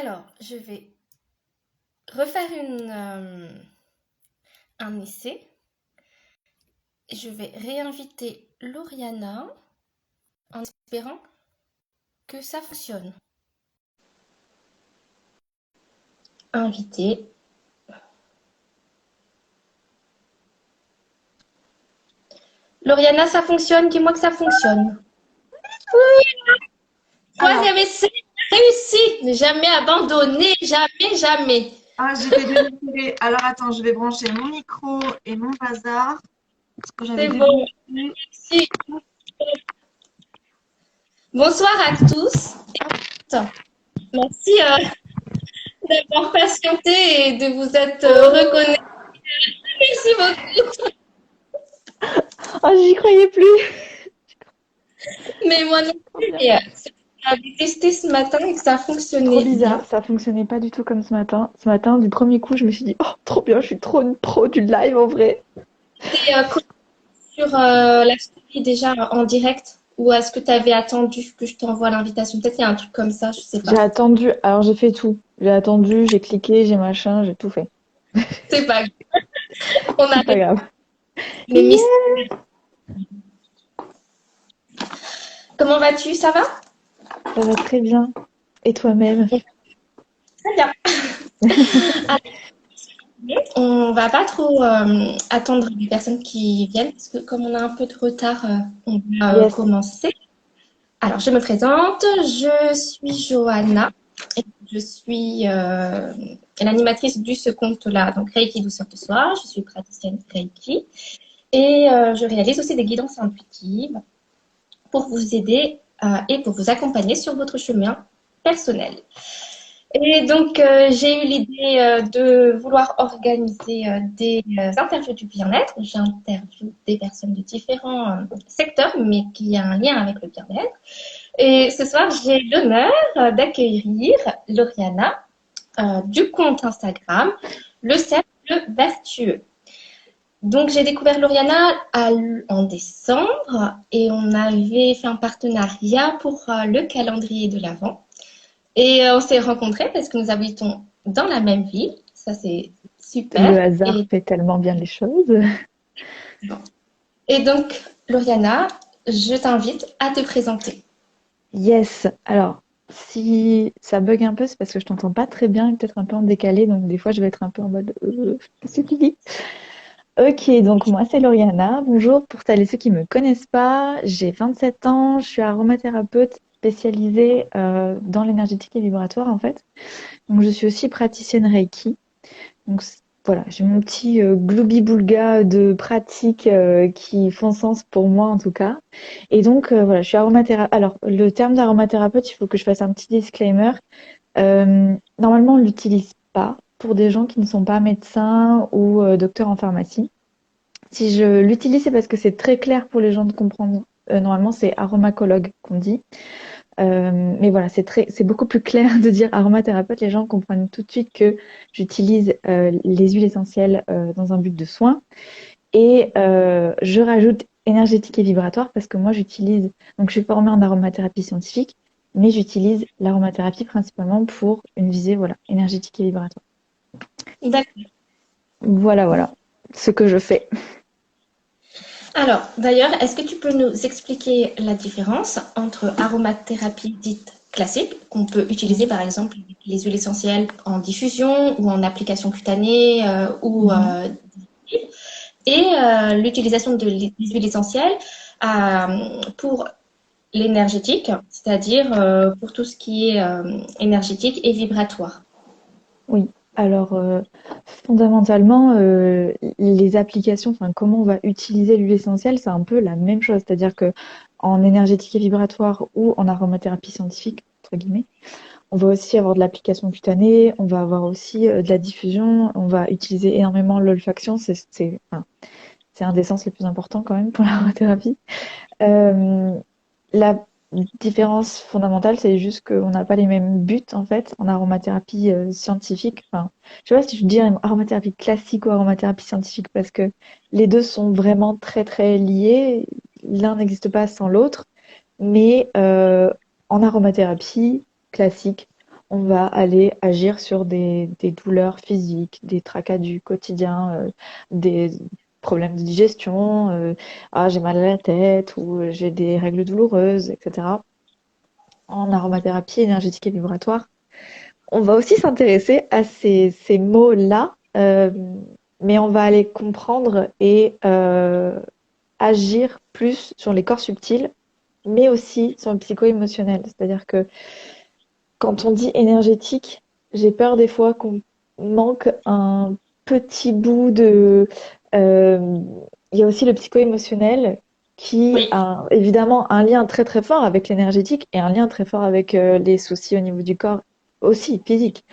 Alors, je vais refaire un essai. Je vais réinviter Lauriana en espérant que ça fonctionne. Inviter. Lauriana, ça fonctionne. Dis-moi que ça fonctionne. Alors, Troisième essai réussi. Ne jamais abandonner. Jamais, jamais. j'étais désespérée. Alors, attends, je vais brancher mon micro et mon bazar. Parce que j'avais C'est bon. débranché. Si. Bonsoir à tous. Merci d'avoir patienté et de vous être reconnus. Merci beaucoup. Oh, j'y croyais plus. Mais moi non Trop plus. bien. Mais j'avais testé ce matin et que ça Trop fonctionnait bizarre, bien. ça fonctionnait pas du tout comme ce matin. Ce matin, du premier coup, je me suis dit, oh, trop bien, je suis trop une pro du live en vrai. C'était sur la story déjà en direct ou est-ce que tu avais attendu que je t'envoie l'invitation? Peut-être qu'il y a un truc comme ça, je sais J'ai pas. attendu, alors j'ai fait tout. J'ai attendu, j'ai cliqué, j'ai machin, j'ai tout fait. C'est pas grave. On a C'est pas grave. les mystères. Yeah. Comment vas-tu? Ça va? Ça va très bien. Et toi-même? Très bien. On va pas trop attendre les personnes qui viennent parce que comme on a un peu de retard, on va Yes. commencer. Alors, je me présente, je suis Johanna et je suis l'animatrice de ce compte-là, donc Reiki Douceur de Soi. Je suis praticienne Reiki et je réalise aussi des guidances intuitives pour vous aider et pour vous accompagner sur votre chemin personnel. Et donc, j'ai eu l'idée de vouloir organiser des interviews du bien-être. J'interviewe des personnes de différents secteurs, mais qui a un lien avec le bien-être. Et ce soir, j'ai l'honneur d'accueillir Lauriana du compte Instagram Le Cercle Vertueux. Donc, j'ai découvert Lauriana en décembre et on avait fait un partenariat pour le calendrier de l'Avent. Et on s'est rencontrés parce que nous habitons dans la même ville. Ça, c'est super. Le hasard Et, fait tellement bien les choses. bon. Et donc, Lauriana, je t'invite à te présenter. Yes. Alors, si ça bug un peu, c'est parce que je t'entends pas très bien et peut-être un peu en décalé. Donc, des fois, je vais être un peu en mode qu'est-ce que tu dis? Ok, donc moi, c'est Lauriana. Bonjour pour celles et ceux qui me connaissent pas. J'ai 27 ans. Je suis aromathérapeute spécialisée dans l'énergétique et vibratoire, en fait. Donc, je suis aussi praticienne Reiki. Donc voilà, j'ai mon petit gloubi-boulga de pratiques qui font sens pour moi en tout cas. Et donc voilà, je suis aromathérapeute. Alors le terme d'aromathérapeute, il faut que je fasse un petit disclaimer. Normalement, on l'utilise pas pour des gens qui ne sont pas médecins ou docteurs en pharmacie. Si je l'utilise, c'est parce que c'est très clair pour les gens de comprendre. Normalement, c'est aromacologue qu'on dit. Mais voilà, c'est beaucoup plus clair de dire aromathérapeute. Les gens comprennent tout de suite que j'utilise les huiles essentielles dans un but de soin. Et je rajoute énergétique et vibratoire parce que moi j'utilise, donc je suis formée en aromathérapie scientifique, mais j'utilise l'aromathérapie principalement pour une visée voilà, énergétique et vibratoire. D'accord. Voilà, voilà ce que je fais. Alors, d'ailleurs, est-ce que tu peux nous expliquer la différence entre aromathérapie dite classique, qu'on peut utiliser par exemple avec les huiles essentielles en diffusion ou en application cutanée Mhm. et l'utilisation des huiles essentielles pour l'énergétique, c'est-à-dire pour tout ce qui est énergétique et vibratoire. Oui, alors fondamentalement, les applications, enfin comment on va utiliser l'huile essentielle, c'est un peu la même chose. C'est-à-dire que en énergétique et vibratoire ou en aromathérapie scientifique, entre guillemets, on va aussi avoir de l'application cutanée, on va avoir aussi de la diffusion, on va utiliser énormément l'olfaction, enfin, c'est un des sens les plus importants quand même pour l'aromathérapie. Euh, la différence fondamentale, c'est juste qu'on n'a pas les mêmes buts en fait en aromathérapie scientifique. Enfin, je sais pas si je dis aromathérapie classique ou aromathérapie scientifique parce que les deux sont vraiment très très liés. L'un n'existe pas sans l'autre. Mais en aromathérapie classique, on va aller agir sur des douleurs physiques, des tracas du quotidien, des problèmes de digestion, ah, j'ai mal à la tête ou j'ai des règles douloureuses, etc. En aromathérapie énergétique et vibratoire, on va aussi s'intéresser à ces mots-là, mais on va aller comprendre et agir plus sur les corps subtils, mais aussi sur le psycho-émotionnel. C'est-à-dire que quand on dit énergétique, j'ai peur des fois qu'on manque un petit bout de... euh, il y a aussi le psycho-émotionnel qui Oui, a évidemment un lien très très fort avec l'énergétique et un lien très fort avec les soucis au niveau du corps aussi physique.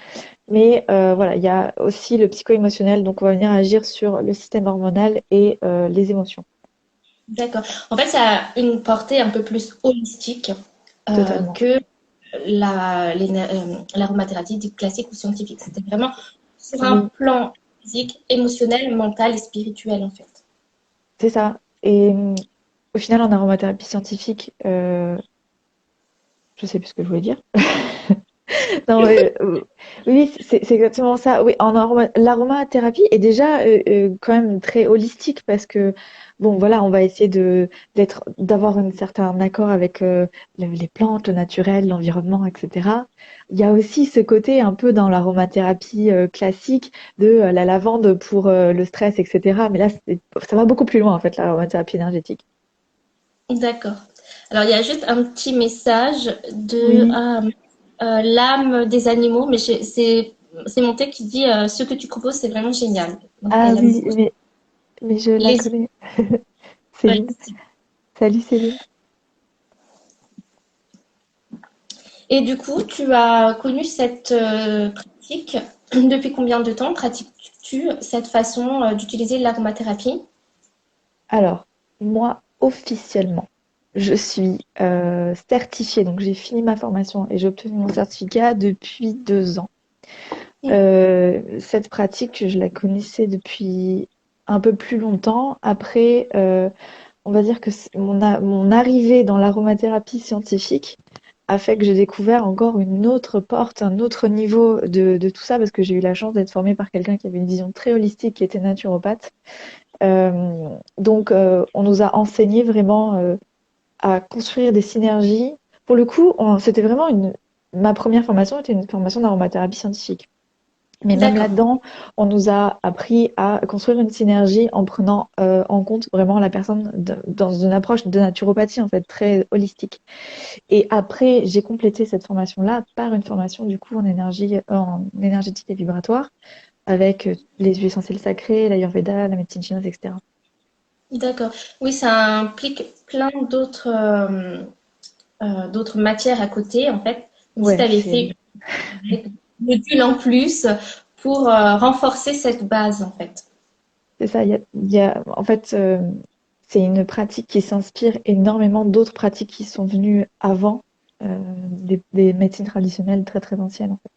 Mais voilà, il y a aussi le psycho-émotionnel, donc on va venir agir sur le système hormonal et les émotions. d'accord. En fait, ça a une portée un peu plus holistique Totalement. que l'aromathérapie dite classique ou scientifique. C'était vraiment sur un Oui, plan physique, émotionnel, mental et spirituel, en fait. c'est ça. Et au final, en aromathérapie scientifique, je sais plus ce que je voulais dire. Non, oui, c'est exactement ça. Oui, l'aromathérapie est déjà quand même très holistique parce que bon, voilà, on va essayer d'avoir un certain accord avec les plantes, le naturel, l'environnement, etc. Il y a aussi ce côté un peu dans l'aromathérapie classique de la lavande pour le stress, etc. Mais là, ça va beaucoup plus loin en fait, l'aromathérapie énergétique. D'accord. Alors, il y a juste un petit message de Oui. l'âme des animaux, mais c'est mon texte qui dit ce que tu proposes, c'est vraiment génial. Donc, Ah elle aime oui, beaucoup mais je la les connais. Céline. Salut Céline. Et du coup, tu as connu cette pratique depuis combien de temps pratiques-tu cette façon d'utiliser l'aromathérapie? Alors, moi, officiellement, je suis certifiée, donc j'ai fini ma formation et j'ai obtenu mon certificat depuis 2 ans. Cette pratique, je la connaissais depuis un peu plus longtemps. Après, on va dire que mon arrivée dans l'aromathérapie scientifique a fait que j'ai découvert encore une autre porte, un autre niveau de tout ça, parce que j'ai eu la chance d'être formée par quelqu'un qui avait une vision très holistique, qui était naturopathe. Donc, on nous a enseigné vraiment à construire des synergies. Pour le coup, c'était vraiment ma première formation était une formation d'aromathérapie scientifique. Mais même D'accord, là-dedans, on nous a appris à construire une synergie en prenant en compte vraiment la personne dans une approche de naturopathie en fait très holistique. Et après, j'ai complété cette formation-là par une formation du coup en énergétique et vibratoire avec les huiles essentielles sacrées, l'ayurveda, la médecine chinoise, etc. d'accord. Oui, ça implique plein d'autres matières à côté, en fait. Comme si tu Ouais, avais fait c'est une module en plus pour renforcer cette base, en fait. C'est ça, en fait, c'est une pratique qui s'inspire énormément d'autres pratiques qui sont venues avant, des médecines traditionnelles très très anciennes, en fait.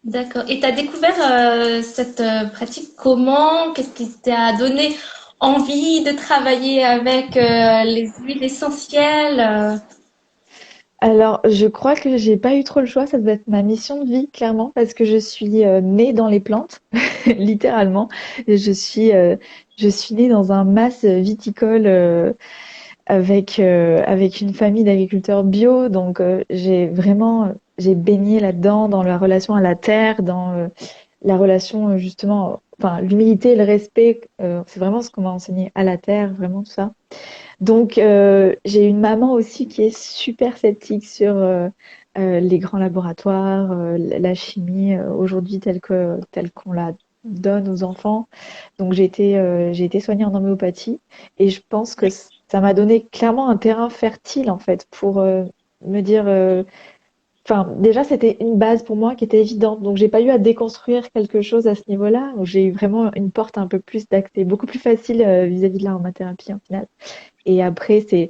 D'accord. Et tu as découvert cette pratique comment? Qu'est-ce qui t'a donné envie de travailler avec les huiles essentielles? Alors, je crois que j'ai pas eu trop le choix, ça devait être ma mission de vie, clairement, parce que je suis née dans les plantes, littéralement. Et je suis née dans un mas viticole avec une famille d'agriculteurs bio. Donc, j'ai baigné là-dedans, dans la relation à la terre, dans la relation justement, enfin, l'humilité et le respect. C'est vraiment ce qu'on m'a enseigné à la terre, vraiment tout ça. Donc, j'ai une maman aussi qui est super sceptique sur les grands laboratoires, la chimie aujourd'hui telle qu'on la donne aux enfants. Donc, j'ai été soignée en homéopathie et je pense que ça m'a donné clairement un terrain fertile en fait pour me dire. Enfin, déjà, c'était une base pour moi qui était évidente. Donc, j'ai pas eu à déconstruire quelque chose à ce niveau-là. Donc, j'ai eu vraiment une porte un peu plus d'accès, beaucoup plus facile vis-à-vis de l'aromathérapie en final. Et après, c'est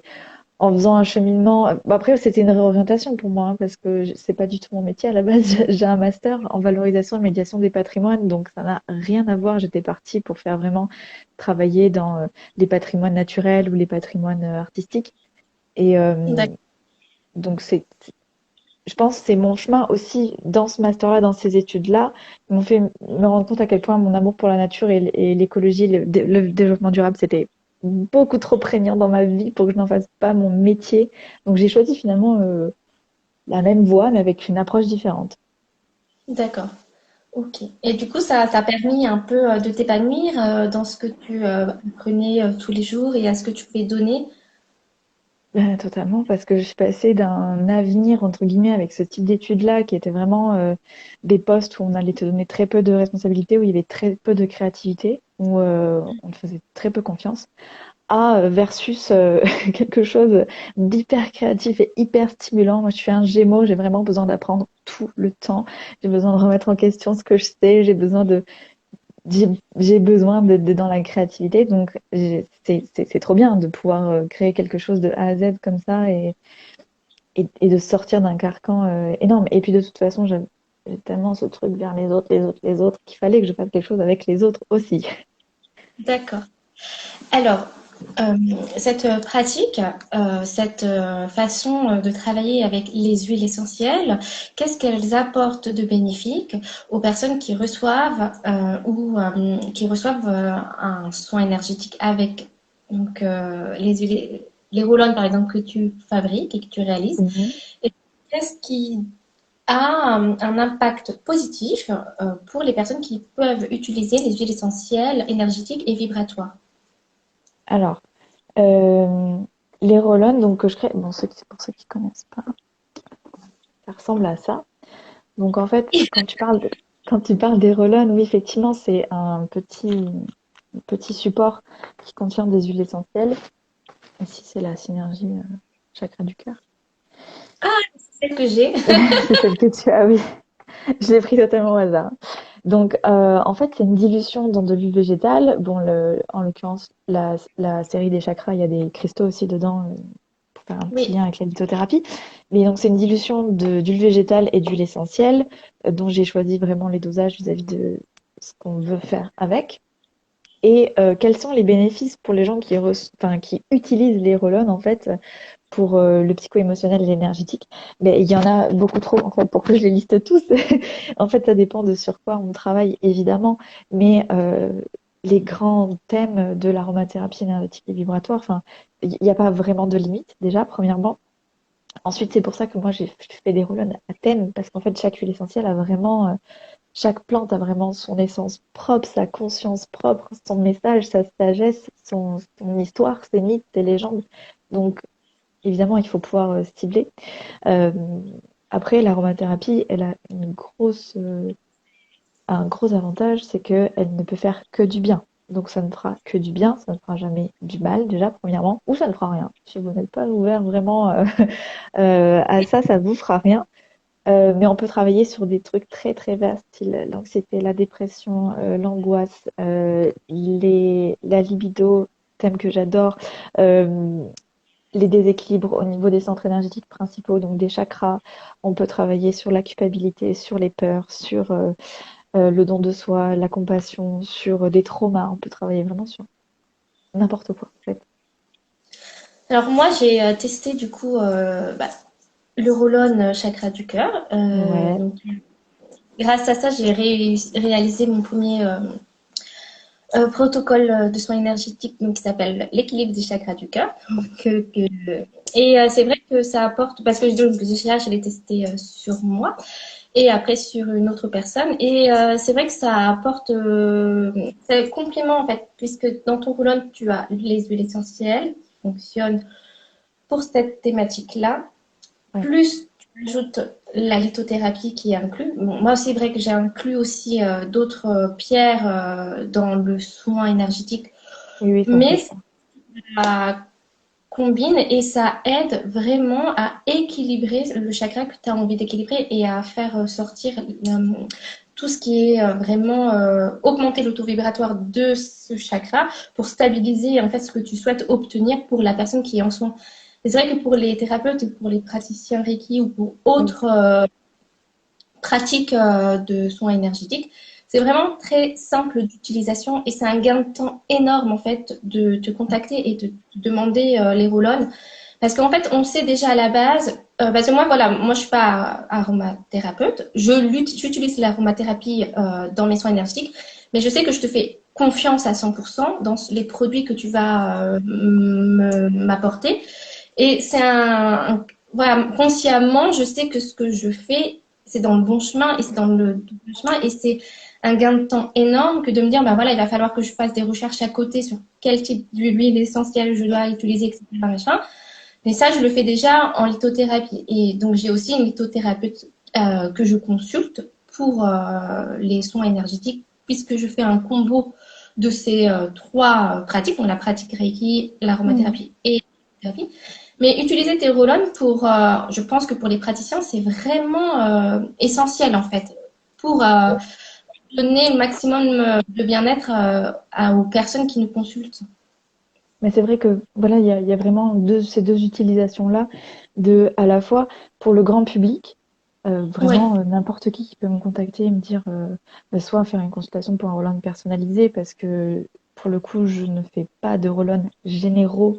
en faisant un cheminement. Bon, après, c'était une réorientation pour moi, hein, parce que c'est pas du tout mon métier à la base. J'ai un master en valorisation et médiation des patrimoines, donc ça n'a rien à voir. J'étais partie pour faire vraiment travailler dans les patrimoines naturels ou les patrimoines artistiques. Et D'accord. donc, c'est je pense que c'est mon chemin aussi dans ce master-là, dans ces études-là, qui m'ont fait me rendre compte à quel point mon amour pour la nature et l'écologie, le développement durable, c'était beaucoup trop prégnant dans ma vie pour que je n'en fasse pas mon métier. Donc j'ai choisi finalement la même voie, mais avec une approche différente. D'accord. Ok. Et du coup, ça t'a permis un peu de t'épanouir dans ce que tu apprenais tous les jours et à ce que tu pouvais donner. Totalement, parce que je suis passée d'un avenir, entre guillemets, avec ce type d'études-là, qui était vraiment des postes où on allait te donner très peu de responsabilités, où il y avait très peu de créativité, où on te faisait très peu confiance, à versus quelque chose d'hyper créatif et hyper stimulant. Moi, je suis un Gémeaux, j'ai vraiment besoin d'apprendre tout le temps. J'ai besoin de remettre en question ce que je sais, j'ai besoin d'être dans la créativité, donc c'est trop bien de pouvoir créer quelque chose de A à Z comme ça et de sortir d'un carcan énorme. Et puis de toute façon, j'ai tellement ce truc vers les autres, les autres, les autres, qu'il fallait que je fasse quelque chose avec les autres aussi. D'accord. Alors, euh, cette pratique, cette façon de travailler avec les huiles essentielles, qu'est-ce qu'elles apportent de bénéfique aux personnes qui reçoivent ou qui reçoivent un soin énergétique avec donc, les huiles, les roll par exemple que tu fabriques et que tu réalises? Mhm. Et qu'est-ce qui a un impact positif pour les personnes qui peuvent utiliser les huiles essentielles énergétiques et vibratoires? Alors, euh, les roll donc que je crée, bon, pour ceux qui connaissent pas, ça ressemble à ça. Donc en fait, quand tu parles des roll oui, effectivement, c'est un petit support qui contient des huiles essentielles. Ici, c'est la synergie chakra du cœur. C'est celle que j'ai. C'est celle que tu as, oui. Je l'ai pris totalement au hasard. Donc, en fait, c'est une dilution dans de l'huile végétale. Bon, en l'occurrence, la série des chakras, il y a des cristaux aussi dedans pour faire un petit Oui, lien avec la lithothérapie. Mais donc, c'est une dilution d'huile végétale et d'huile essentielle dont j'ai choisi vraiment les dosages vis-à-vis de ce qu'on veut faire avec. Et quels sont les bénéfices pour les gens qui utilisent les roll en fait pour le psycho-émotionnel et l'énergétique? Mais il y en a beaucoup trop en fait pour que je les liste tous. En fait, ça dépend de sur quoi on travaille évidemment, mais les grands thèmes de l'aromathérapie énergétique et vibratoire, enfin, il n'y a pas vraiment de limite déjà premièrement. Ensuite, c'est pour ça que moi j'ai fait des roll à thème parce qu'en fait chaque huile essentielle a vraiment chaque plante a vraiment son essence propre, sa conscience propre, son message, sa sagesse, son histoire, ses mythes, ses légendes. Donc, évidemment, il faut pouvoir cibler. Euh, Après, l'aromathérapie, elle a un gros avantage, c'est qu'elle ne peut faire que du bien. Donc, ça ne fera que du bien, ça ne fera jamais du mal, déjà, premièrement, ou ça ne fera rien. Si vous n'êtes pas ouvert vraiment à ça, ça ne vous fera rien. Mais on peut travailler sur des trucs très très vastes, style l'anxiété, la dépression, l'angoisse, la libido, thème que j'adore, euh, les déséquilibres au niveau des centres énergétiques principaux, donc des chakras. On peut travailler sur la culpabilité, sur les peurs, sur le don de soi, la compassion, sur des traumas. On peut travailler vraiment sur n'importe quoi, en fait. alors moi j'ai testé du coup le roll-on chakra du cœur. Ouais. Donc, grâce à ça, j'ai réalisé mon premier protocole de soins énergétiques donc, qui s'appelle l'équilibre des chakras du cœur. Et c'est vrai que ça apporte, parce que donc, déjà je l'ai testé sur moi et après sur une autre personne. Et c'est vrai que ça apporte, c'est un complément en fait, puisque dans ton roll-on, tu as les huiles essentielles qui fonctionnent pour cette thématique-là. Ouais. Plus tu ajoutes la lithothérapie qui est inclus. Bon, moi, c'est vrai que j'ai inclus aussi d'autres pierres dans le soin énergétique, Oui, oui, ça se mais ressent. ça combine et ça aide vraiment à équilibrer le chakra que tu as envie d'équilibrer et à faire sortir tout ce qui est vraiment augmenter l'auto-vibratoire de ce chakra pour stabiliser en fait ce que tu souhaites obtenir pour la personne qui est en soin. C'est vrai que pour les thérapeutes, pour les praticiens Reiki ou pour Oui. autres pratiques de soins énergétiques, c'est vraiment très simple d'utilisation et c'est un gain de temps énorme en fait de te contacter et de te demander les roll. Parce qu'en fait, on sait déjà à la base Parce que moi, voilà, moi, je suis pas aromathérapeute. J'utilise l'aromathérapie dans mes soins énergétiques, mais je sais que je te fais confiance à 100% dans les produits que tu vas m'apporter. Et voilà, consciemment, je sais que ce que je fais, c'est dans le bon chemin et c'est dans le bon chemin et c'est un gain de temps énorme que de me dire, ben voilà, il va falloir que je fasse des recherches à côté sur quel type d'huile essentielle je dois utiliser, etc. Machin. Mais ça, je le fais déjà en lithothérapie. Et donc, j'ai aussi une lithothérapeute que je consulte pour les soins énergétiques, puisque je fais un combo de ces trois pratiques, donc la pratique Reiki, Mhm. l'aromathérapie et la thérapie. Mais utiliser tes roll pour, je pense que pour les praticiens, c'est vraiment essentiel en fait, pour donner le maximum de bien-être aux personnes qui nous consultent. Mais c'est vrai que voilà, il y a vraiment ces deux utilisations-là de à la fois pour le grand public, Oui, vraiment n'importe qui peut me contacter et me dire soit faire une consultation pour un roll personnalisé parce que pour le coup, je ne fais pas de roll généraux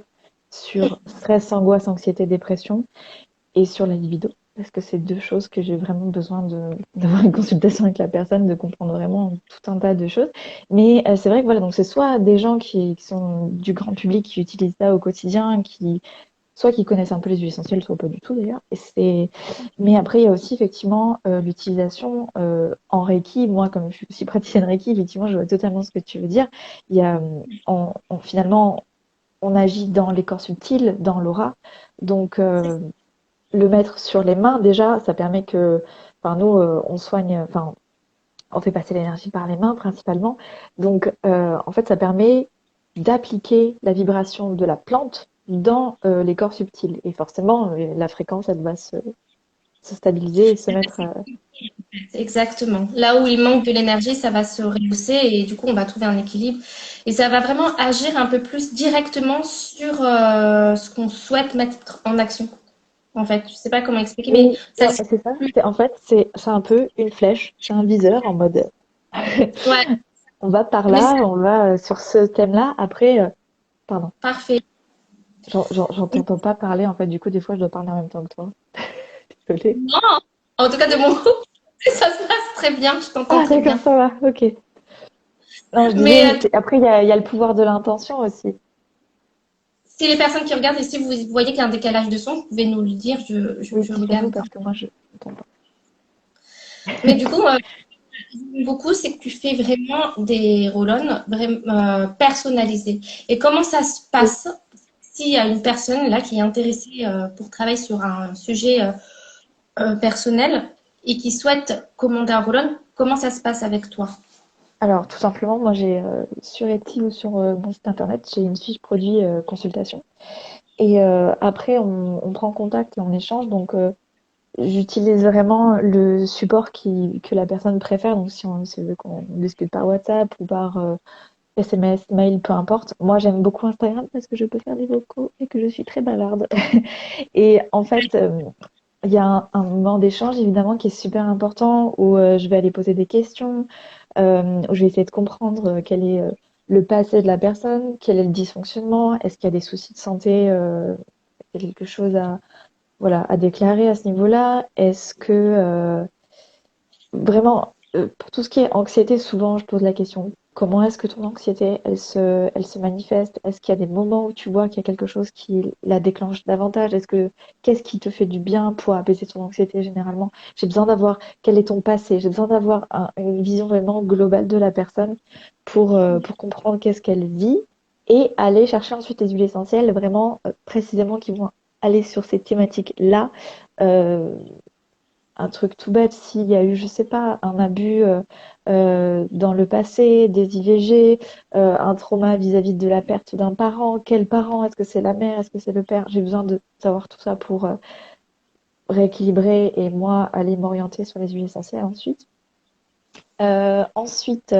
sur stress, angoisse, anxiété, dépression et sur la libido. Parce que c'est deux choses que j'ai vraiment besoin d'avoir une consultation avec la personne, de comprendre vraiment tout un tas de choses. Mais c'est vrai que voilà, donc c'est soit des gens qui sont du grand public, qui utilisent ça au quotidien, soit qui connaissent un peu les huiles essentielles, soit pas du tout d'ailleurs. Mais après, il y a aussi effectivement l'utilisation en Reiki. Moi, comme je suis aussi praticienne Reiki, effectivement, je vois totalement ce que tu veux dire. Il y a, finalement, on agit dans les corps subtils, dans l'aura. Donc, le mettre sur les mains, déjà, ça permet que, enfin, nous, on soigne, enfin, on fait passer l'énergie par les mains principalement. Donc, en fait, ça permet d'appliquer la vibration de la plante dans les corps subtils. Et forcément, la fréquence, elle va se stabiliser et se mettre. exactement. Là où il manque de l'énergie, ça va se rehausser et du coup, on va trouver un équilibre. Et ça va vraiment agir un peu plus directement sur ce qu'on souhaite mettre en action. En fait, je sais pas comment expliquer, mais Oui, ça se... c'est ça. En fait, c'est un peu une flèche, c'est un viseur en mode Ouais, on va par mais c'est là, on va sur ce thème-là. Après, pardon, parfait. j'en t'entends pas parler. En fait, du coup, des fois, je dois parler en même temps que toi. Désolée. Non, en tout cas de mon côté, ça se passe très bien, je t'entends Ah, très d'accord, bien. ça va. Ok. Non, je disais, Mais oui. Après, il y a le pouvoir de l'intention aussi. si les personnes qui regardent et si vous voyez qu'il y a un décalage de son, vous pouvez nous le dire, Oui, je dites-nous regarde. parce que moi, je n'entends pas. Mais du coup, beaucoup, c'est que tu fais vraiment des roll-on vraiment personnalisés. Et comment ça se Oui. passe s'il y a une personne là qui est intéressée pour travailler sur un sujet personnel et qui souhaite commander un roll-on, comment ça se passe avec toi? Alors, tout simplement, moi, j'ai sur Etsy ou sur mon site internet, j'ai une fiche produit consultation. Et après, on prend contact et on échange. Donc, j'utilise vraiment le support que la personne préfère. Donc, si on veut qu'on discute par WhatsApp ou par SMS, mail, peu importe. Moi, j'aime beaucoup Instagram parce que je peux faire des vocaux et que je suis très bavarde. Et en fait, il y a un moment d'échange évidemment qui est super important où je vais aller poser des questions, où je vais essayer de comprendre quel est le passé de la personne, quel est le dysfonctionnement, est-ce qu'il y a des soucis de santé, quelque chose voilà, à déclarer à ce niveau-là, est-ce que vraiment, pour tout ce qui est anxiété, souvent je pose la question, comment est-ce que ton anxiété, elle se manifeste? Est-ce qu'il y a des moments où tu vois qu'il y a quelque chose qui la déclenche davantage? Qu'est-ce qui te fait du bien pour apaiser ton anxiété généralement? J'ai besoin d'avoir quel est ton passé? J'ai besoin d'avoir une vision vraiment globale de la personne pour comprendre qu'est-ce qu'elle vit et aller chercher ensuite les huiles essentielles vraiment précisément qui vont aller sur ces thématiques-là. Euh, un truc tout bête, s'il y a eu, je sais pas, un abus dans le passé, des IVG, un trauma vis-à-vis de la perte d'un parent, quel parent, est-ce que c'est la mère, est-ce que c'est le père? J'ai besoin de savoir tout ça pour rééquilibrer et moi aller m'orienter sur les huiles essentielles ensuite. Ensuite,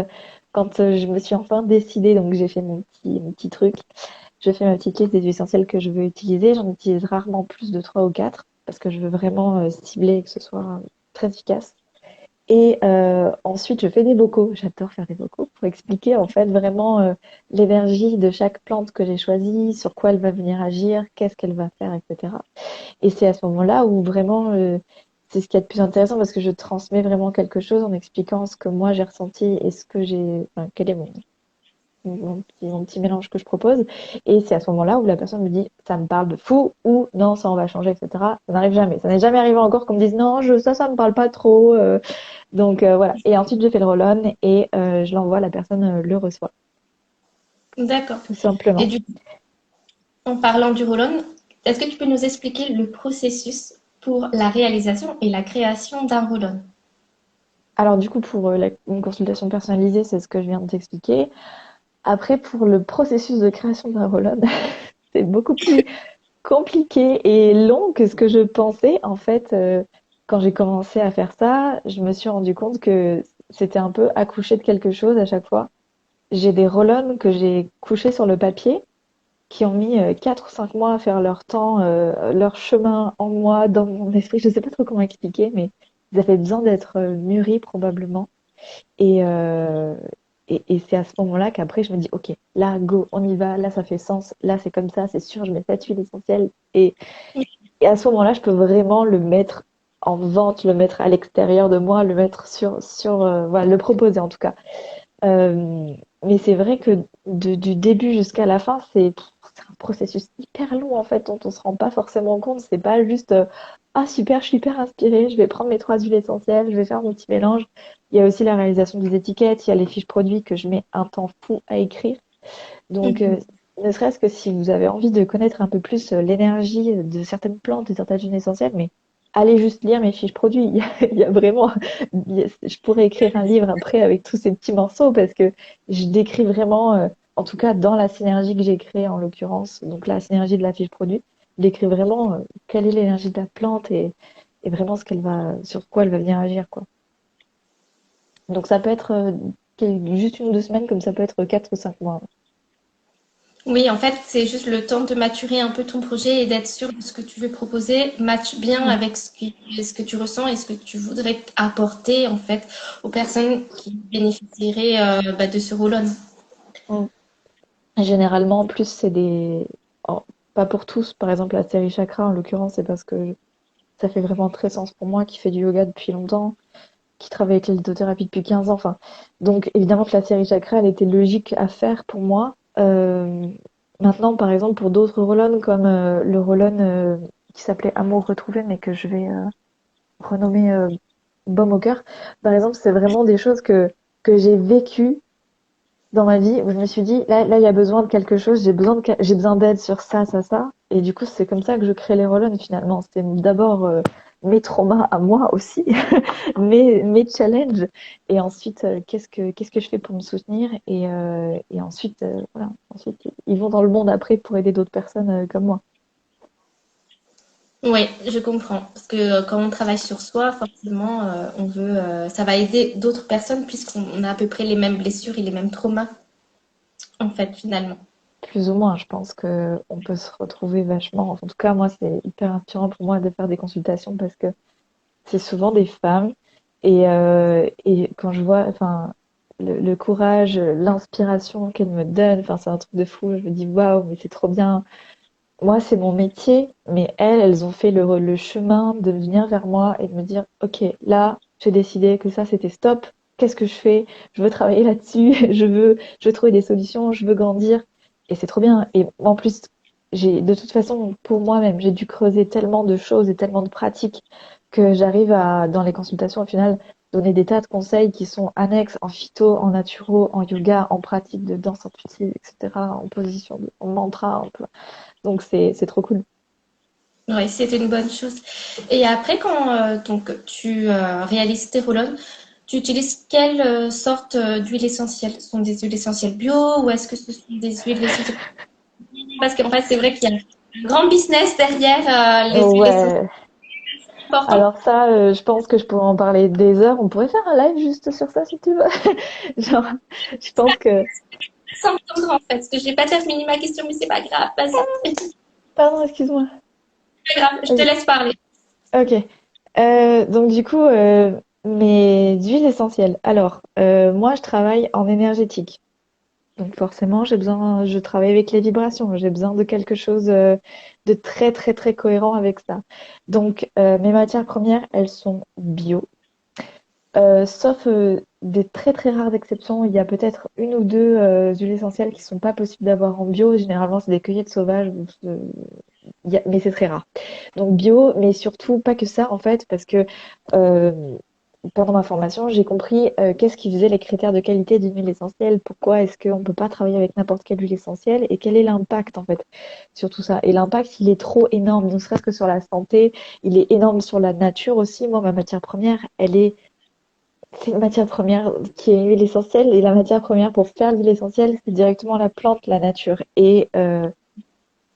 quand je me suis enfin décidée, donc j'ai fait mon petit truc, je fais ma petite liste des huiles essentielles que je veux utiliser. J'en utilise rarement plus de 3 ou 4 parce que je veux vraiment cibler et que ce soit très efficace. Et ensuite, je fais des vocaux. J'adore faire des vocaux pour expliquer en fait vraiment l'énergie de chaque plante que j'ai choisie, sur quoi elle va venir agir, qu'est-ce qu'elle va faire, etc. Et c'est à ce moment-là où vraiment, c'est ce qui est le plus intéressant parce que je transmets vraiment quelque chose en expliquant ce que moi j'ai ressenti et ce que j'ai, enfin, quel est mon petit mélange que je propose. Et c'est à ce moment-là où la personne me dit, ça me parle de fou ou non, ça on va changer, etc. Ça n'arrive jamais. Ça n'est jamais arrivé encore qu'on me dise non, ça me parle pas trop. Donc voilà. Et ensuite, je fais le roll-on et je l'envoie, la personne le reçoit, D'accord. tout Et simplement. du coup, en parlant du roll-on, est-ce que tu peux nous expliquer le processus pour la réalisation et la création d'un roll-on? Alors du coup, pour une consultation personnalisée, c'est ce que je viens de t'expliquer. Après, pour le processus de création d'un roll-on, c'est beaucoup plus compliqué et long que ce que je pensais. En fait, quand j'ai commencé à faire ça, je me suis rendu compte que c'était un peu accoucher de quelque chose à chaque fois. J'ai des roll-on que j'ai couchés sur le papier qui ont mis 4 ou 5 mois à faire leur temps, leur chemin en moi, dans mon esprit. Je sais pas trop comment expliquer, mais ils avaient besoin d'être mûris probablement. Et, euh, et c'est à ce moment-là qu'après, je me dis, OK, là, go, on y va, là, ça fait sens, là, c'est comme ça, c'est sûr, je mets cette huile essentielle. Et à ce moment-là, je peux vraiment le mettre en vente, le mettre à l'extérieur de moi, le mettre voilà, le proposer en tout cas. Mais c'est vrai que du début jusqu'à la fin, c'est un processus hyper long en fait, dont on se rend pas forcément compte. C'est pas juste ah super, je suis hyper inspirée, je vais prendre mes 3 huiles essentielles, je vais faire mon petit mélange. Il y a aussi la réalisation des étiquettes, il y a les fiches produits que je mets un temps fou à écrire. Donc, Mhm. ne serait-ce que si vous avez envie de connaître un peu plus l'énergie de certaines plantes et certaines huiles essentielles, mais allez juste lire mes fiches produits. Il y a vraiment, je pourrais écrire un livre après avec tous ces petits morceaux parce que je décris vraiment, en tout cas dans la synergie que j'ai créée en l'occurrence, donc la synergie de la fiche produit, je décris vraiment quelle est l'énergie de la plante et vraiment sur quoi elle va venir agir, quoi. Donc ça peut être juste 1 ou 2 semaines, comme ça peut être 4 ou 5 mois. Oui, en fait, c'est juste le temps de maturer un peu ton projet et d'être sûr que ce que tu veux proposer matche bien Mm. avec ce que tu ressens et ce que tu voudrais apporter en fait aux personnes qui bénéficieraient de ce roll-on. Mm. Généralement, en plus, oh, pas pour tous, par exemple la série Chakra, en l'occurrence, c'est parce que ça fait vraiment très sens pour moi, qui fait du yoga depuis longtemps, qui travaille avec la lithothérapie depuis 15 ans. Enfin, donc évidemment que la série Chakra, elle était logique à faire pour moi. Maintenant, par exemple, pour d'autres roll comme le roll qui s'appelait Amour retrouvé, mais que je vais renommer Baume au cœur, par exemple, c'est vraiment des choses que j'ai vécues dans ma vie où je me suis dit, là, il y a besoin de quelque chose, j'ai besoin d'aide sur ça, ça, ça. Et du coup, c'est comme ça que je crée les roll finalement. C'était d'abord mes traumas à moi aussi, mes challenges. Et ensuite, qu'est-ce que je fais pour me soutenir? Et ensuite, voilà. Ensuite, ils vont dans le monde après pour aider d'autres personnes comme moi. Oui, je comprends. Parce que quand on travaille sur soi, forcément, ça va aider d'autres personnes puisqu'on a à peu près les mêmes blessures et les mêmes traumas, en fait, finalement. Plus ou moins, je pense que on peut se retrouver vachement. En tout cas, moi, c'est hyper inspirant pour moi de faire des consultations parce que c'est souvent des femmes. Et quand je vois, enfin, le courage, l'inspiration qu'elles me donnent, enfin, c'est un truc de fou. Je me dis, waouh, mais c'est trop bien. Moi, c'est mon métier, mais elles ont fait le chemin de venir vers moi et de me dire, OK, là, j'ai décidé que ça, c'était stop. Qu'est-ce que je fais? Je veux travailler là-dessus. Je veux trouver des solutions. Je veux grandir. Et c'est trop bien. Et en plus, de toute façon, pour moi-même, j'ai dû creuser tellement de choses et tellement de pratiques que j'arrive dans les consultations, au final, donner des tas de conseils qui sont annexes en phyto, en naturo, en yoga, en pratique de danse intuitive, etc., en position, en mantra, donc c'est trop cool. Oui, c'est une bonne chose. Et après, quand tu réalises tes roll tu utilises quelle sorte d'huile essentielle? Ce sont des huiles essentielles bio ou est-ce que ce sont des huiles essentielles? Parce qu'en fait, c'est vrai qu'il y a un grand business derrière les huiles essentielles Ouais. importantes. Alors ça, je pense que je pourrais en parler des heures. On pourrait faire un live juste sur ça si tu veux. Genre, je pense que... S'entendre en fait, parce que j'ai pas terminé ma question, mais c'est pas grave. Vas-y, c'est Pardon, excuse-moi. pas grave, je te Vas-y. laisse parler. Ok. Donc du coup, Mes huiles essentielles. Alors, moi, je travaille en énergétique. Donc forcément, je travaille avec les vibrations. J'ai besoin de quelque chose de très, très, très cohérent avec ça. Donc, mes matières premières, elles sont bio. Sauf des très, très rares exceptions. Il y a peut-être une ou deux huiles essentielles qui sont pas possibles d'avoir en bio. Généralement, c'est des cueillettes sauvages. Mais c'est très rare. Donc bio, mais surtout pas que ça en fait, parce que euh, pendant ma formation, j'ai compris qu'est-ce qui faisait les critères de qualité d'une huile essentielle, pourquoi est-ce qu'on ne peut pas travailler avec n'importe quelle huile essentielle et quel est l'impact en fait sur tout ça. Et l'impact, il est trop énorme, ne serait-ce que sur la santé, il est énorme sur la nature aussi. Moi, ma matière première, c'est une matière première qui est une huile essentielle et la matière première pour faire l'huile essentielle, c'est directement la plante, la nature. Et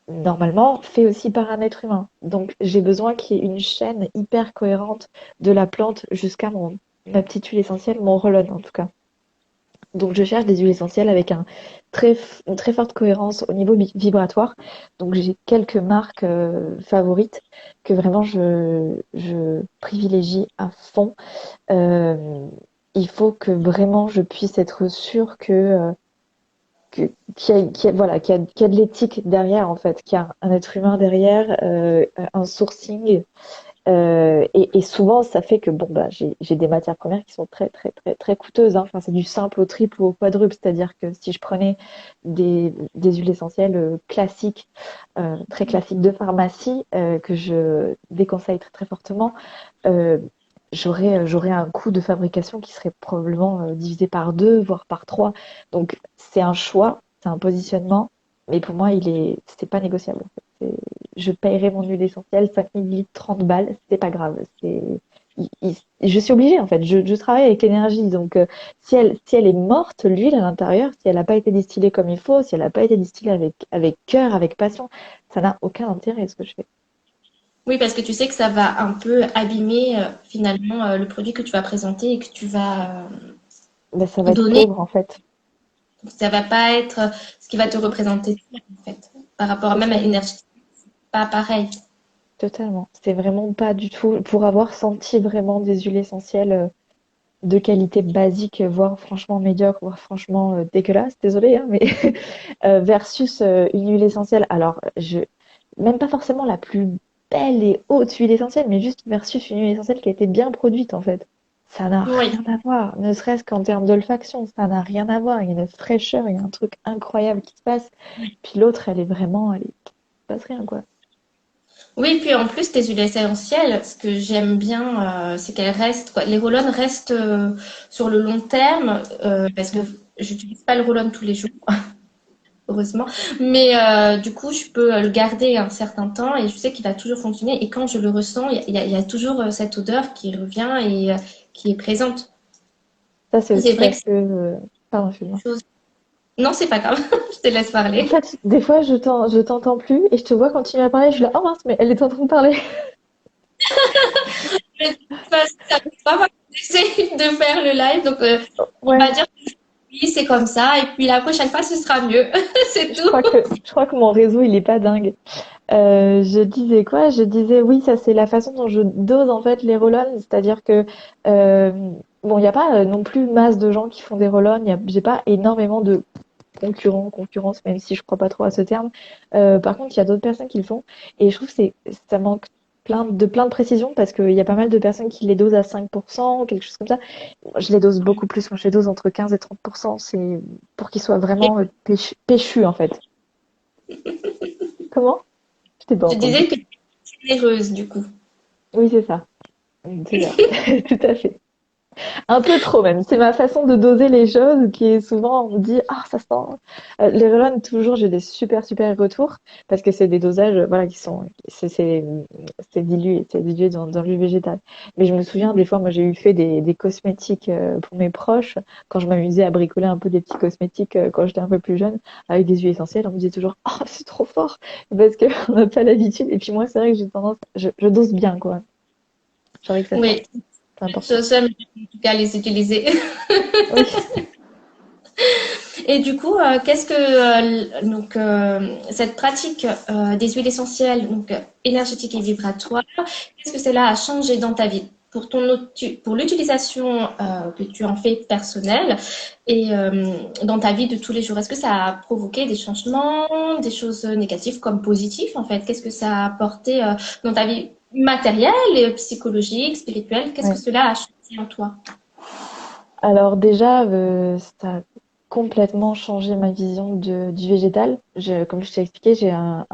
normalement fait aussi par un être humain. Donc j'ai besoin qu'il y ait une chaîne hyper cohérente de la plante jusqu'à ma petite huile essentielle, mon roll-on en tout cas. Donc je cherche des huiles essentielles avec une très forte cohérence au niveau vibratoire. Donc j'ai quelques marques favorites que vraiment je privilégie à fond. Euh, il faut que vraiment je puisse être sûre voilà, qu'il y a de l'éthique derrière, en fait, qu'il y a un être humain derrière, un sourcing. Et souvent, ça fait que bon, bah, j'ai des matières premières qui sont très, très, très, très coûteuses, hein. Enfin, c'est du simple au triple ou au quadruple. C'est-à-dire que si je prenais des huiles essentielles classiques, très classiques de pharmacie, que je déconseille très, très fortement, euh, j'aurais un coût de fabrication qui serait probablement divisé par deux, voire par trois. Donc, c'est un choix, c'est un positionnement, mais pour moi, c'est pas négociable. En fait. Je paierai mon huile essentielle 5 millilitres, 30 balles, c'est pas grave. Je suis obligée, en fait. Je travaille avec l'énergie. Donc, si elle est morte, l'huile à l'intérieur, si elle n'a pas été distillée comme il faut, si elle n'a pas été distillée avec cœur, avec passion, ça n'a aucun intérêt, ce que je fais. Oui, parce que tu sais que ça va un peu abîmer finalement le produit que tu vas présenter et que tu vas Ben, ça va être donner. pauvre, en fait. Ça va pas être ce qui va te représenter en fait. Par rapport même à Totalement. l'énergie, pas pareil. Totalement. C'est vraiment pas du tout. Pour avoir senti vraiment des huiles essentielles de qualité basique, voire franchement médiocre, voire franchement dégueulasse, désolée, hein, mais versus une huile essentielle. Alors, même pas forcément la plus belle et haute huile essentielle, mais juste versus une huile essentielle qui a été bien produite en fait. Ça n'a Oui. rien à voir, ne serait-ce qu'en termes d'olfaction, ça n'a rien à voir. Il y a une fraîcheur, il y a un truc incroyable qui se passe. Puis l'autre, il se passe rien quoi. Oui, puis en plus, tes huiles essentielles, ce que j'aime bien, c'est qu'elles restent, quoi. Les roll restent sur le long terme, parce que j'utilise pas le roll tous les jours, heureusement. Mais du coup, je peux le garder un certain temps et je sais qu'il va toujours fonctionner. Et quand je le ressens, il y a toujours cette odeur qui revient et qui est présente. Ça, c'est C'est aussi vrai que parce c'est que, pardon, excuse-moi. une chose. Non, c'est pas grave, je te laisse En parler. fait, des fois, je t'entends plus et je te vois continuer à parler. Je suis là, oh mince, mais elle est en train de parler. De toute façon, ça ne pas moi qui essaie de faire le live, donc on va Ouais, dire que oui, c'est comme ça, et puis la prochaine fois, ce sera mieux. C'est tout. je crois que mon réseau, il est pas dingue. Je disais quoi? Je disais oui, ça c'est la façon dont je dose en fait les roll c'est-à-dire que euh, bon, il n'y a pas non plus masse de gens qui font des roll j'ai pas énormément de concurrence, même si je crois pas trop à ce terme. Par contre, il y a d'autres personnes qui le font et je trouve que ça manque plein de précision parce qu'il y a pas mal de personnes qui les dosent à 5%, quelque chose comme ça. Je les dose beaucoup plus, moi je les dose entre 15 et 30%, c'est pour qu'ils soient vraiment péchus en fait. Comment? Je t'ai pas Je entendu. disais que tu es généreuse, du coup. Oui, c'est ça. C'est ça. Tout à fait. Un peu trop même. C'est ma façon de doser les choses qui est souvent, on me dit, ah, ça sent. Les relents, toujours, j'ai des super retours parce que c'est des dosages, voilà, qui sont, c'est dilué dans l'huile végétale. Mais je me souviens, des fois, moi, j'ai eu fait des cosmétiques pour mes proches quand je m'amusais à bricoler un peu des petits cosmétiques quand j'étais un peu plus jeune avec des huiles essentielles. On me disait toujours, oh, c'est trop fort parce qu'on n'a pas l'habitude. Et puis moi, c'est vrai que j'ai tendance, je dose bien, quoi. J'ai envie que ça Oui, sorte. C'est important. je sais en tout cas les utiliser. Oui. Et du coup, qu'est-ce que cette pratique des huiles essentielles, donc énergétiques et vibratoires, qu'est-ce que cela a changé dans ta vie? pour l'utilisation que tu en fais personnelle et dans ta vie de tous les jours, est-ce que ça a provoqué des changements, des choses négatives comme positives en fait? Qu'est-ce que ça a apporté dans ta vie matérielle et psychologique, spirituelle? Qu'est-ce que Ouais. cela a changé en toi? Alors déjà, ça a complètement changé ma vision du végétal. Comme je t'ai expliqué, j'ai un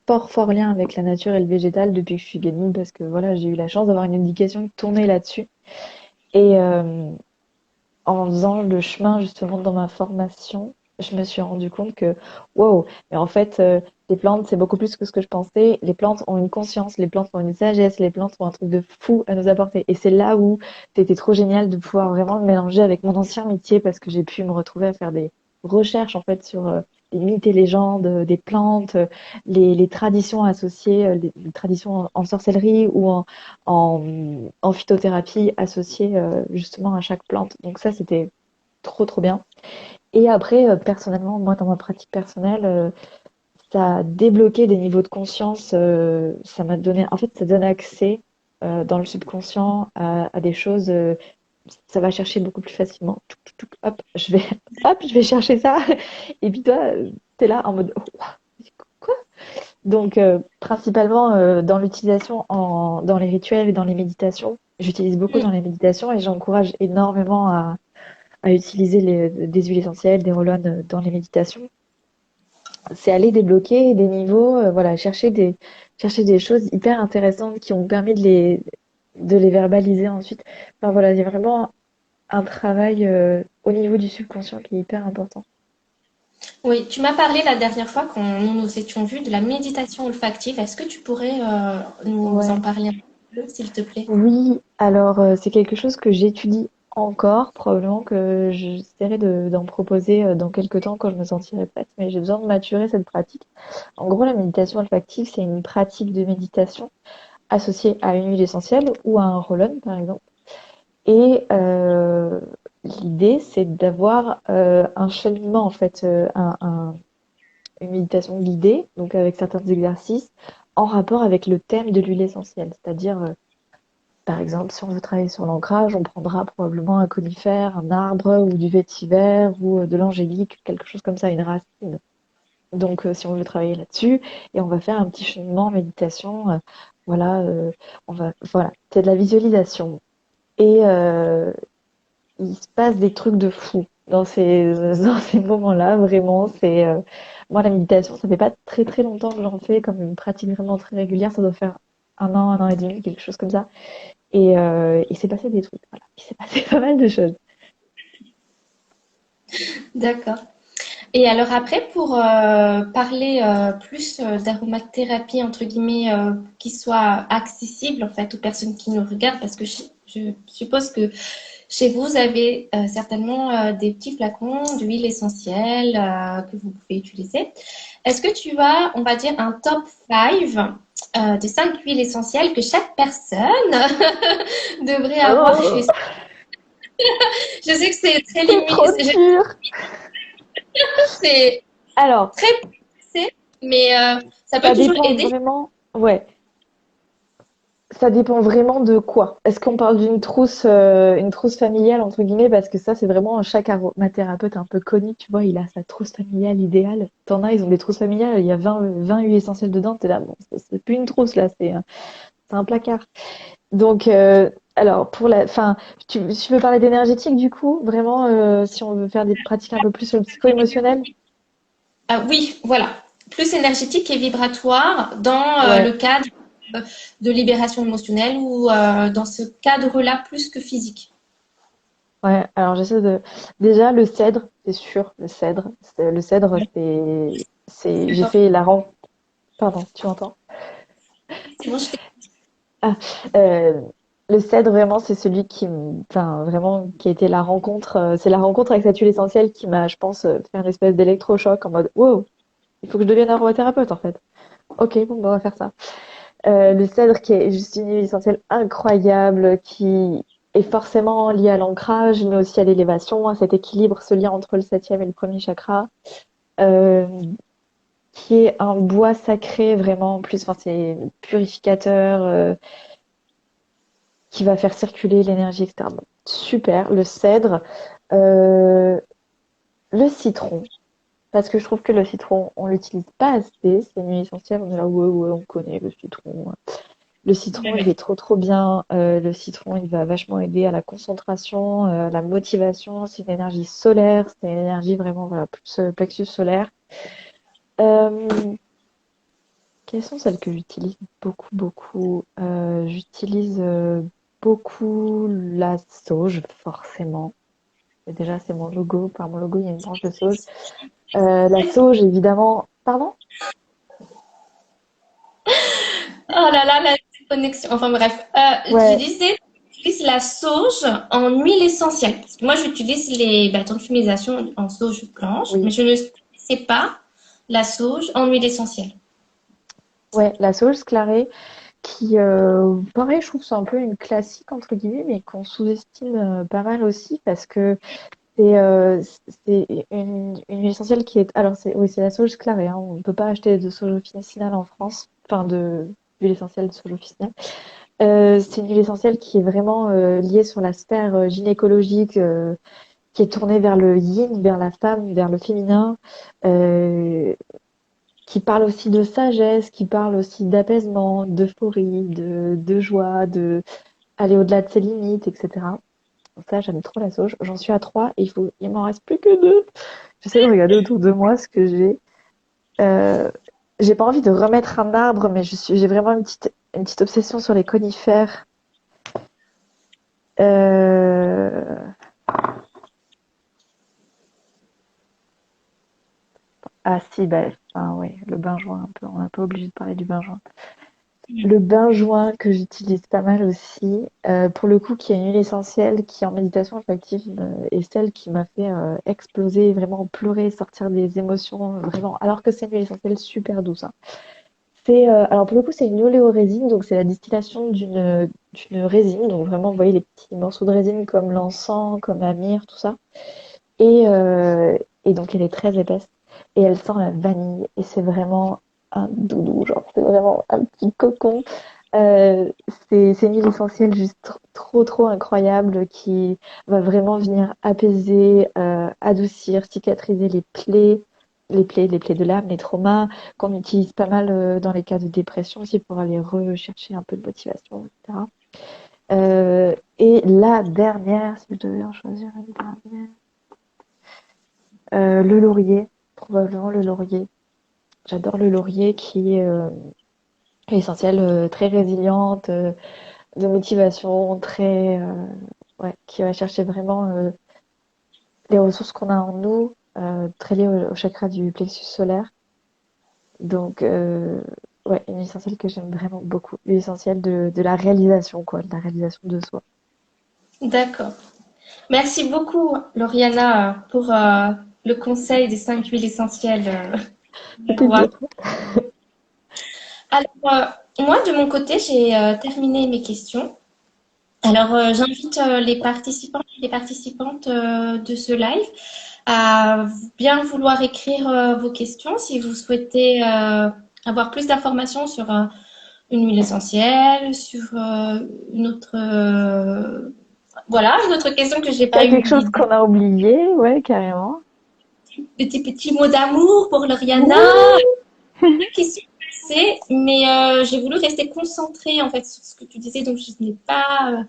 fort, fort lien avec la nature et le végétal depuis que je suis gamine parce que voilà, j'ai eu la chance d'avoir une éducation tournée là-dessus. Et en faisant le chemin justement dans ma formation, je me suis rendu compte que, wow, mais en fait, les plantes, c'est beaucoup plus que ce que je pensais. Les plantes ont une conscience, les plantes ont une sagesse, les plantes ont un truc de fou à nous apporter. Et c'est là où c'était trop génial de pouvoir vraiment le mélanger avec mon ancien métier parce que j'ai pu me retrouver à faire des recherches en fait sur les mythes et légendes des plantes, les traditions associées, les traditions en sorcellerie ou en phytothérapie associée justement à chaque plante. Donc ça, c'était trop, trop bien. Et après, personnellement, moi, dans ma pratique personnelle, ça a débloqué des niveaux de conscience. Ça m'a donné, en fait, ça donne accès dans le subconscient à des choses. Ça va chercher beaucoup plus facilement. Hop, hop, je vais chercher ça. Et puis toi, t'es là en mode, oh, quoi? Donc, principalement dans l'utilisation dans les rituels et dans les méditations. J'utilise beaucoup dans les méditations et j'encourage énormément à utiliser des huiles essentielles, des roll-on dans les méditations. C'est aller débloquer des niveaux, voilà, chercher des choses hyper intéressantes qui ont permis de les verbaliser ensuite. Enfin voilà, il y a vraiment un travail au niveau du subconscient qui est hyper important. Oui, tu m'as parlé la dernière fois quand nous nous étions vus de la méditation olfactive. Est-ce que tu pourrais nous en Ouais. parler un peu, s'il te plaît? Oui, alors c'est quelque chose que j'étudie encore, probablement que j'essaierai d'en proposer dans quelques temps quand je me sentirai prête, mais j'ai besoin de maturer cette pratique. En gros, la méditation olfactive, c'est une pratique de méditation associée à une huile essentielle ou à un roll-on, par exemple. Et l'idée, c'est d'avoir un cheminement, en fait, une méditation guidée, donc avec certains exercices, en rapport avec le thème de l'huile essentielle, c'est-à-dire par exemple, si on veut travailler sur l'ancrage, on prendra probablement un conifère, un arbre ou du vétiver ou de l'angélique, quelque chose comme ça, une racine. Donc, si on veut travailler là-dessus, et on va faire un petit cheminement en méditation, voilà, voilà, c'est de la visualisation. Et il se passe des trucs de fou dans dans ces moments-là, vraiment. Moi, la méditation, ça fait pas très très longtemps que j'en fais comme une pratique vraiment très régulière. Ça doit faire un an et demi, quelque chose comme ça. Et il s'est passé des trucs, voilà. Il s'est passé pas mal de choses. D'accord. Et alors après, pour parler plus d'aromathérapie, entre guillemets, qui soit accessible en fait aux personnes qui nous regardent, parce que je suppose que chez vous, vous avez certainement des petits flacons d'huile essentielle que vous pouvez utiliser. Est-ce que tu as, on va dire, un top 5 de 5 huiles essentielles que chaque personne devrait avoir chez Oh, soi? Je sais que c'est très c'est trop limité, dur. c'est Alors, très poussé, mais ça peut ça toujours dépend aider. vraiment. Ouais, ça dépend vraiment de quoi. Est-ce qu'on parle une trousse familiale entre guillemets, parce que ça, c'est vraiment chaque aromathérapeute un peu connu, tu vois, il a sa trousse familiale idéale. T'en as, ils ont des trousses familiales, il y a 20 huiles essentielles dedans. T'es là, bon, c'est plus une trousse là, c'est un placard. Donc, alors enfin, tu veux parler d'énergétique du coup, vraiment, si on veut faire des pratiques un peu plus sur le psycho-émotionnel? Ah oui, voilà. Plus énergétique et vibratoire dans le Ouais, cadre de libération émotionnelle ou dans ce cadre-là plus que physique. ouais. Alors déjà le cèdre, c'est sûr, le cèdre, j'ai D'accord. fait la rencontre. Pardon, tu entends? C'est bon, Ah, euh, le cèdre vraiment, c'est celui enfin vraiment, qui a été la rencontre. C'est la rencontre avec cette huile essentielle qui m'a, je pense, fait un espèce d'électrochoc en mode, wow, il faut que je devienne aromathérapeute en fait. Ok, bon, bah, on va faire ça. Le cèdre qui est juste une huile essentielle incroyable, qui est forcément liée à l'ancrage, mais aussi à l'élévation, à cet équilibre, ce lien entre le septième et le premier chakra, euh, qui est un bois sacré vraiment en plus, enfin, c'est purificateur, qui va faire circuler l'énergie, etc. Bon, super. Le cèdre, euh, le citron, parce que je trouve que le citron, on l'utilise pas assez. C'est une huile essentielle, on est là, ouais, ouais, on connaît le citron. Le citron, il est trop trop bien. Le citron, il va vachement aider à la concentration, à la motivation. C'est une énergie solaire, c'est une énergie vraiment voilà, plus plexus solaire. Euh, Quelles sont celles que j'utilise beaucoup, beaucoup? J'utilise beaucoup la sauge, forcément. Et déjà, c'est mon logo. Par mon logo, il y a une branche de sauge. La sauge, évidemment. Pardon? Oh là là, la connexion. Enfin bref, je Ouais, disais, j'utilise la sauge en huile essentielle. Parce que moi, j'utilise les bâtons de fumisation en sauge blanche, mais oui. je ne sais pas la sauge en huile essentielle. Ouais, la sauge sclarée, qui, pareil, je trouve que c'est un peu une classique, entre guillemets, mais qu'on sous-estime pas mal aussi, parce que c'est une huile essentielle qui est. Alors, oui, c'est la sauge sclarée, hein. On ne peut pas acheter de sauge officinale en France, enfin, d'huile essentielle de sauge officinale. C'est une huile essentielle qui est vraiment liée sur la sphère gynécologique, qui est tournée vers le yin, vers la femme, vers le féminin, euh, qui parle aussi de sagesse, qui parle aussi d'apaisement, d'euphorie, de joie, de aller au-delà de ses limites, etc. Ça, j'aime trop la sauge. J'en suis à 3 et il m'en reste plus que 2. J'essaie de regarder autour de moi ce que j'ai. Euh, j'ai pas envie de remettre un arbre, mais j'ai vraiment une petite obsession sur les conifères. Euh, Ah si, bah, enfin, ouais, le benjoin un peu. On n'est pas obligé de parler du benjoin. Le benjoin que j'utilise pas mal aussi, pour le coup, qui est une huile essentielle qui en méditation effective est celle qui m'a fait exploser, vraiment pleurer, sortir des émotions, vraiment. Alors que c'est une huile essentielle super douce, hein. Alors pour le coup, c'est une oléorésine, donc c'est la distillation d'une résine. Donc vraiment, vous voyez les petits morceaux de résine comme l'encens, comme la myrrhe, tout ça. Et, euh, et donc elle est très épaisse et elle sent la vanille et c'est vraiment un doudou, genre c'est vraiment un petit cocon. Euh, c'est une huile essentielle juste trop trop incroyable qui va vraiment venir apaiser, adoucir, cicatriser les plaies de l'âme, les traumas qu'on utilise pas mal dans les cas de dépression aussi pour aller rechercher un peu de motivation, etc. Et la dernière, si je devais en choisir une dernière, le laurier, probablement le laurier. J'adore le laurier qui est essentiel, très résiliente, de motivation, ouais, qui va chercher vraiment les ressources qu'on a en nous, très liées au chakra du plexus solaire. Donc, ouais, une essentielle que j'aime vraiment beaucoup, l'essentiel de la réalisation, quoi, de la réalisation de soi. D'accord. Merci beaucoup, Lauriana, pour le conseil des 5 huiles essentielles. C'était Voilà. dur. Alors, moi, de mon côté, j'ai terminé mes questions. Alors, j'invite les participants et les participantes de ce live à bien vouloir écrire vos questions si vous souhaitez avoir plus d'informations sur une huile essentielle, sur voilà, une autre question que j'ai pas Pas eu quelque chose l'idée. qu'on a oublié, ouais, carrément. Petit mot d'amour pour Lauriana, Oui! qui sont passées, mais j'ai voulu rester concentrée en fait sur ce que tu disais, donc je n'ai pas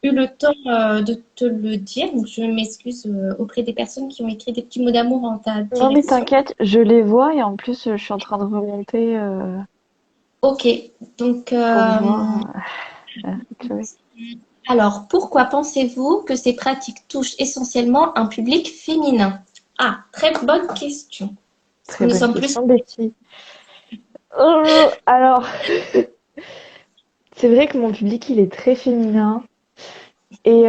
eu le temps de te le dire, donc je m'excuse auprès des personnes qui ont écrit des petits mots d'amour en ta Non, mais direction. t'inquiète, je les vois et en plus, je suis en train de remonter Ok, donc pour voir. Chloé. alors pourquoi pensez-vous que ces pratiques touchent essentiellement un public féminin? Ah, très bonne question. Parce que Très nous bonne sommes plus. question, Betty. Alors, c'est vrai que mon public, il est très féminin et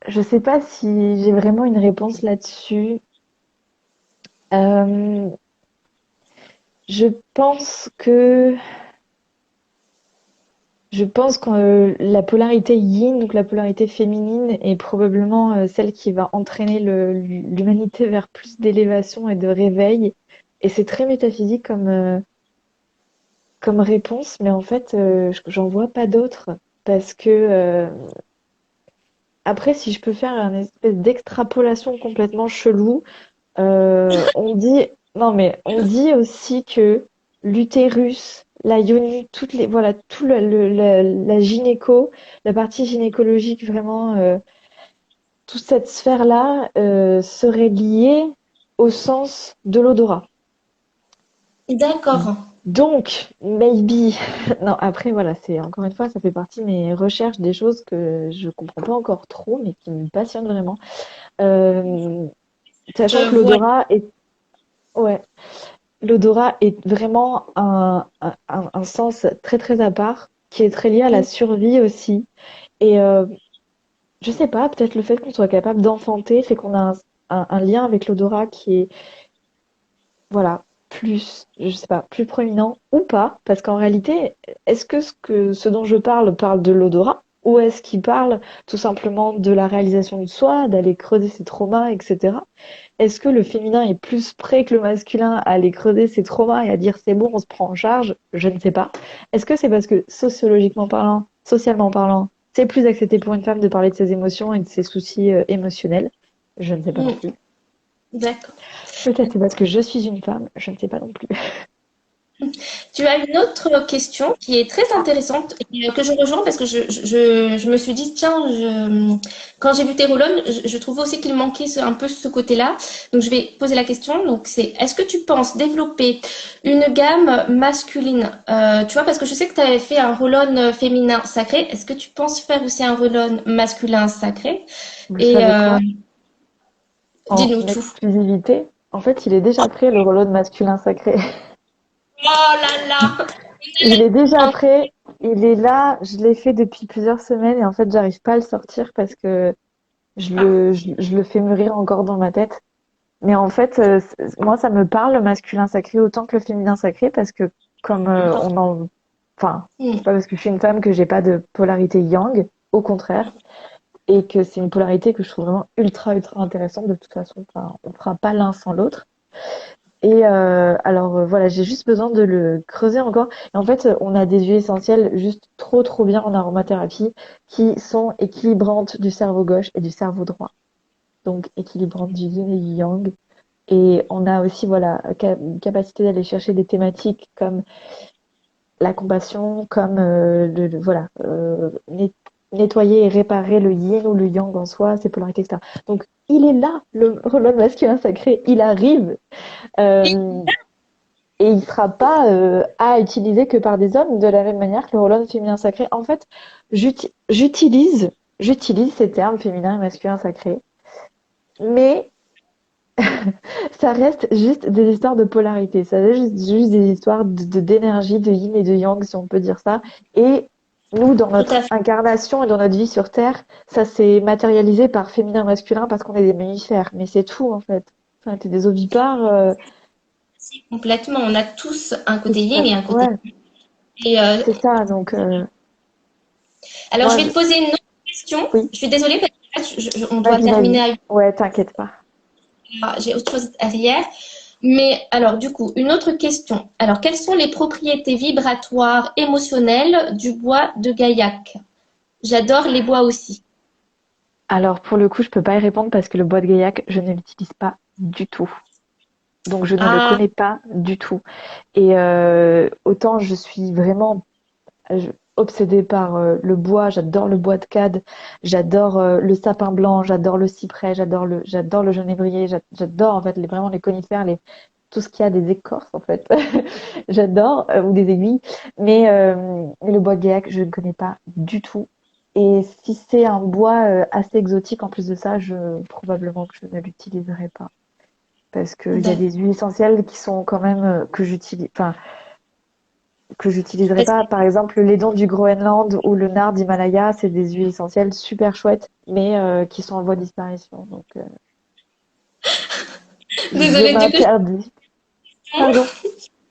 je sais pas si j'ai vraiment une réponse là-dessus. Euh, je pense que je pense que la polarité yin, donc la polarité féminine, est probablement celle qui va entraîner l'humanité vers plus d'élévation et de réveil. Et c'est très métaphysique comme réponse, mais en fait, j'en vois pas d'autres. parce que après, si je peux faire une espèce d'extrapolation complètement chelou, on dit, non mais on dit aussi que l'utérus, la yoni, toutes les, voilà, tout la gynéco, la partie gynécologique vraiment, toute cette sphère-là serait liée au sens de l'odorat. D'accord. Donc, maybe. Non, après, voilà, c'est encore une fois, ça fait partie de mes recherches, des choses que je comprends pas encore trop, mais qui me passionnent vraiment. Euh, Sachant Je que vois. ouais, l'odorat est vraiment un sens très très à part, qui est très lié à la survie aussi. Et je sais pas, peut-être le fait qu'on soit capable d'enfanter fait qu'on a un lien avec l'odorat qui est, voilà, plus, je sais pas, plus proéminent ou pas, parce qu'en réalité, est-ce que ce dont je parle de l'odorat, ou est-ce qu'il parle tout simplement de la réalisation de soi, d'aller creuser ses traumas, etc. Est-ce que le féminin est plus prêt que le masculin à aller creuser ses traumas et à dire c'est bon, on se prend en charge? Je ne sais pas. Est-ce que c'est parce que sociologiquement parlant, socialement parlant, c'est plus accepté pour une femme de parler de ses émotions et de ses soucis émotionnels? Je ne sais pas non Mm, plus. d'accord. Peut-être c'est parce que je suis une femme, je ne sais pas non plus. Tu as une autre question qui est très intéressante et que je rejoins parce que je me suis dit, tiens, quand j'ai vu tes Rollon, je trouvais aussi qu'il manquait un peu ce côté-là. Donc, je vais poser la question. Donc, c'est, est-ce que tu penses développer une gamme masculine? Tu vois, parce que je sais que tu avais fait un Rollon féminin sacré. Est-ce que tu penses faire aussi un Rollon masculin sacré? Vous Et savez quoi? En dis-nous tout. exclusivité, en fait, il est déjà prêt, le rôle de masculin sacré. Oh là là! Il est déjà prêt, il est là, je l'ai fait depuis plusieurs semaines et en fait, j'arrive pas à le sortir parce que je le fais mûrir encore dans ma tête. Mais en fait, moi, ça me parle le masculin sacré autant que le féminin sacré parce que comme enfin, c'est Hmm. pas parce que je suis une femme que j'ai pas de polarité yang, au contraire, et que c'est une polarité que je trouve vraiment ultra ultra intéressante. De toute façon, enfin, on fera pas l'un sans l'autre. Et alors voilà, j'ai juste besoin de le creuser encore. Et en fait, on a des huiles essentielles juste trop trop bien en aromathérapie qui sont équilibrantes du cerveau gauche et du cerveau droit. Donc équilibrantes du yin et du yang. Et on a aussi voilà une capacité d'aller chercher des thématiques comme la compassion, comme voilà nettoyer et réparer le yin ou le yang en soi, ses polarités, etc. Donc il est là, le rôle masculin sacré, il arrive. Euh, et il sera pas à utiliser que par des hommes de la même manière que le rôle féminin sacré. En fait, j'utilise ces termes féminin et masculin sacré, mais ça reste juste des histoires de polarité. Ça reste juste des histoires d'énergie, de yin et de yang, si on peut dire ça. Et nous, dans Tout notre à fait. incarnation et dans notre vie sur Terre, ça s'est matérialisé par féminin-masculin parce qu'on est des mammifères. Mais c'est tout, en fait. Enfin, t'es des ovipares. Si, complètement. On a tous un C'est côté yin ça. et un côté. Ouais, Et c'est ça. Donc, alors, je moi, vais te poser une autre question. oui. Je suis désolée parce que là, on doit Vas-y, terminer vas-y. à 8 Ouais, t'inquiète pas. heures. J'ai autre chose derrière. Mais alors, du coup, une autre question. Alors, quelles sont les propriétés vibratoires émotionnelles du bois de Gaillac? J'adore les bois aussi. Alors, pour le coup, je peux pas y répondre parce que le bois de Gaillac, je ne l'utilise pas du tout. Donc, je ne le Ah, connais pas du tout. Et autant je suis vraiment obsédée par le bois, j'adore le bois de cade, j'adore le sapin blanc, j'adore le cyprès, j'adore le genévrier, j'adore en fait vraiment les conifères, tout ce qui a des écorces en fait. J'adore, ou des aiguilles. Mais le bois de Gaillac, je ne connais pas du tout. Et si c'est un bois assez exotique en plus de ça, probablement que je ne l'utiliserai pas. Parce qu'il y a d'accord. des huiles essentielles qui sont quand même que j'utiliserai Est-ce pas. Par exemple, le laiton du Groenland ou le nard d'Himalaya, c'est des huiles essentielles super chouettes, mais qui sont en voie de disparition. Donc, je Désolée, du coup, m'interdis. Pardon.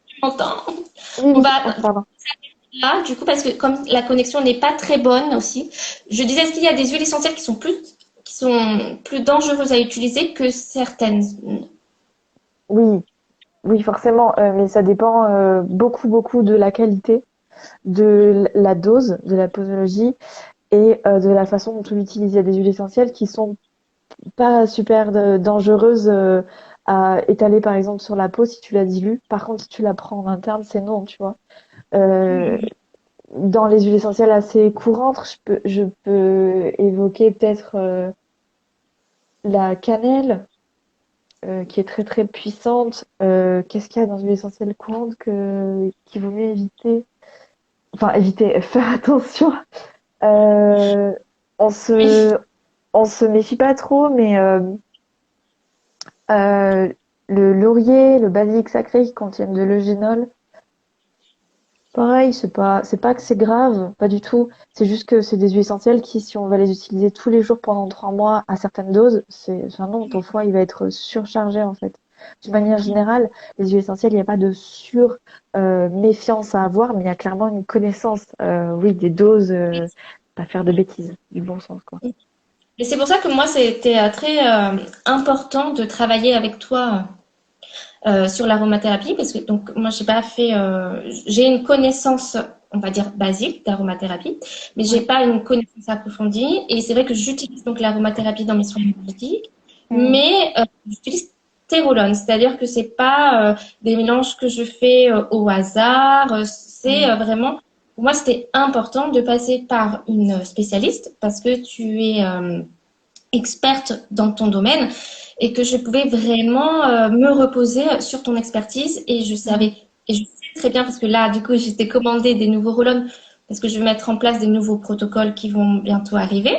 je m'entends. Oui, On oui, va pardon. là, du coup, parce que comme la connexion n'est pas très bonne aussi, je disais, est-ce qu'il y a des huiles essentielles qui sont plus dangereuses à utiliser que certaines? Oui, oui, forcément, mais ça dépend beaucoup, beaucoup de la qualité. de la dose, de la posologie et de la façon dont on utilise. Il y a des huiles essentielles qui sont pas super dangereuses à étaler par exemple sur la peau si tu la dilues. Par contre, si tu la prends en interne, c'est non, tu vois. Euh, dans les huiles essentielles assez courantes, je peux évoquer peut-être la cannelle, qui est très très puissante. Qu'est-ce qu'il y a dans les huiles essentielles courantes qu'il vaut mieux éviter? Enfin, éviter, faire attention. Euh, on Oui. se, on se méfie pas trop, mais euh, le laurier, le basilic sacré qui contiennent de l'eugénol, pareil, c'est pas que c'est grave, pas du tout. C'est juste que c'est des huiles essentielles qui, si on va les utiliser tous les jours pendant 3 mois à certaines doses, enfin non, ton foie, il va être surchargé, en fait. D'une manière générale, les huiles essentielles, il n'y a pas de méfiance à avoir, mais il y a clairement une connaissance, oui, des doses, pas faire de bêtises, du bon sens, quoi. Et c'est pour ça que moi, c'était très important de travailler avec toi sur l'aromathérapie, parce que donc moi, j'ai pas fait, j'ai une connaissance, on va dire basique d'aromathérapie, mais j'ai Ouais. pas une connaissance approfondie. Et c'est vrai que j'utilise donc l'aromathérapie dans mes soins énergétiques, Mm. mais j'utilise Thérolone, c'est-à-dire que c'est pas des mélanges que je fais au hasard, c'est Mm. vraiment pour moi, c'était important de passer par une spécialiste parce que tu es experte dans ton domaine et que je pouvais vraiment me reposer sur ton expertise et je savais Mm. et je sais très bien parce que là du coup j'étais commandé des nouveaux roll parce que je vais mettre en place des nouveaux protocoles qui vont bientôt arriver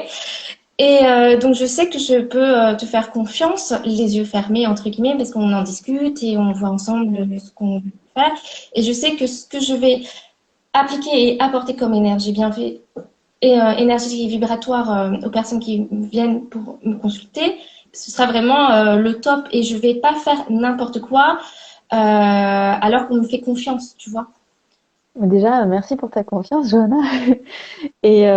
et donc je sais que je peux te faire confiance les yeux fermés entre guillemets parce qu'on en discute et on voit ensemble Mm. ce qu'on veut faire et je sais que ce que je vais appliquer et apporter comme énergie bienveillante et énergétique et vibratoire aux personnes qui viennent pour me consulter, ce sera vraiment le top et je vais pas faire n'importe quoi alors qu'on me fait confiance, tu vois. Mais déjà, merci pour ta confiance, Johanna. Et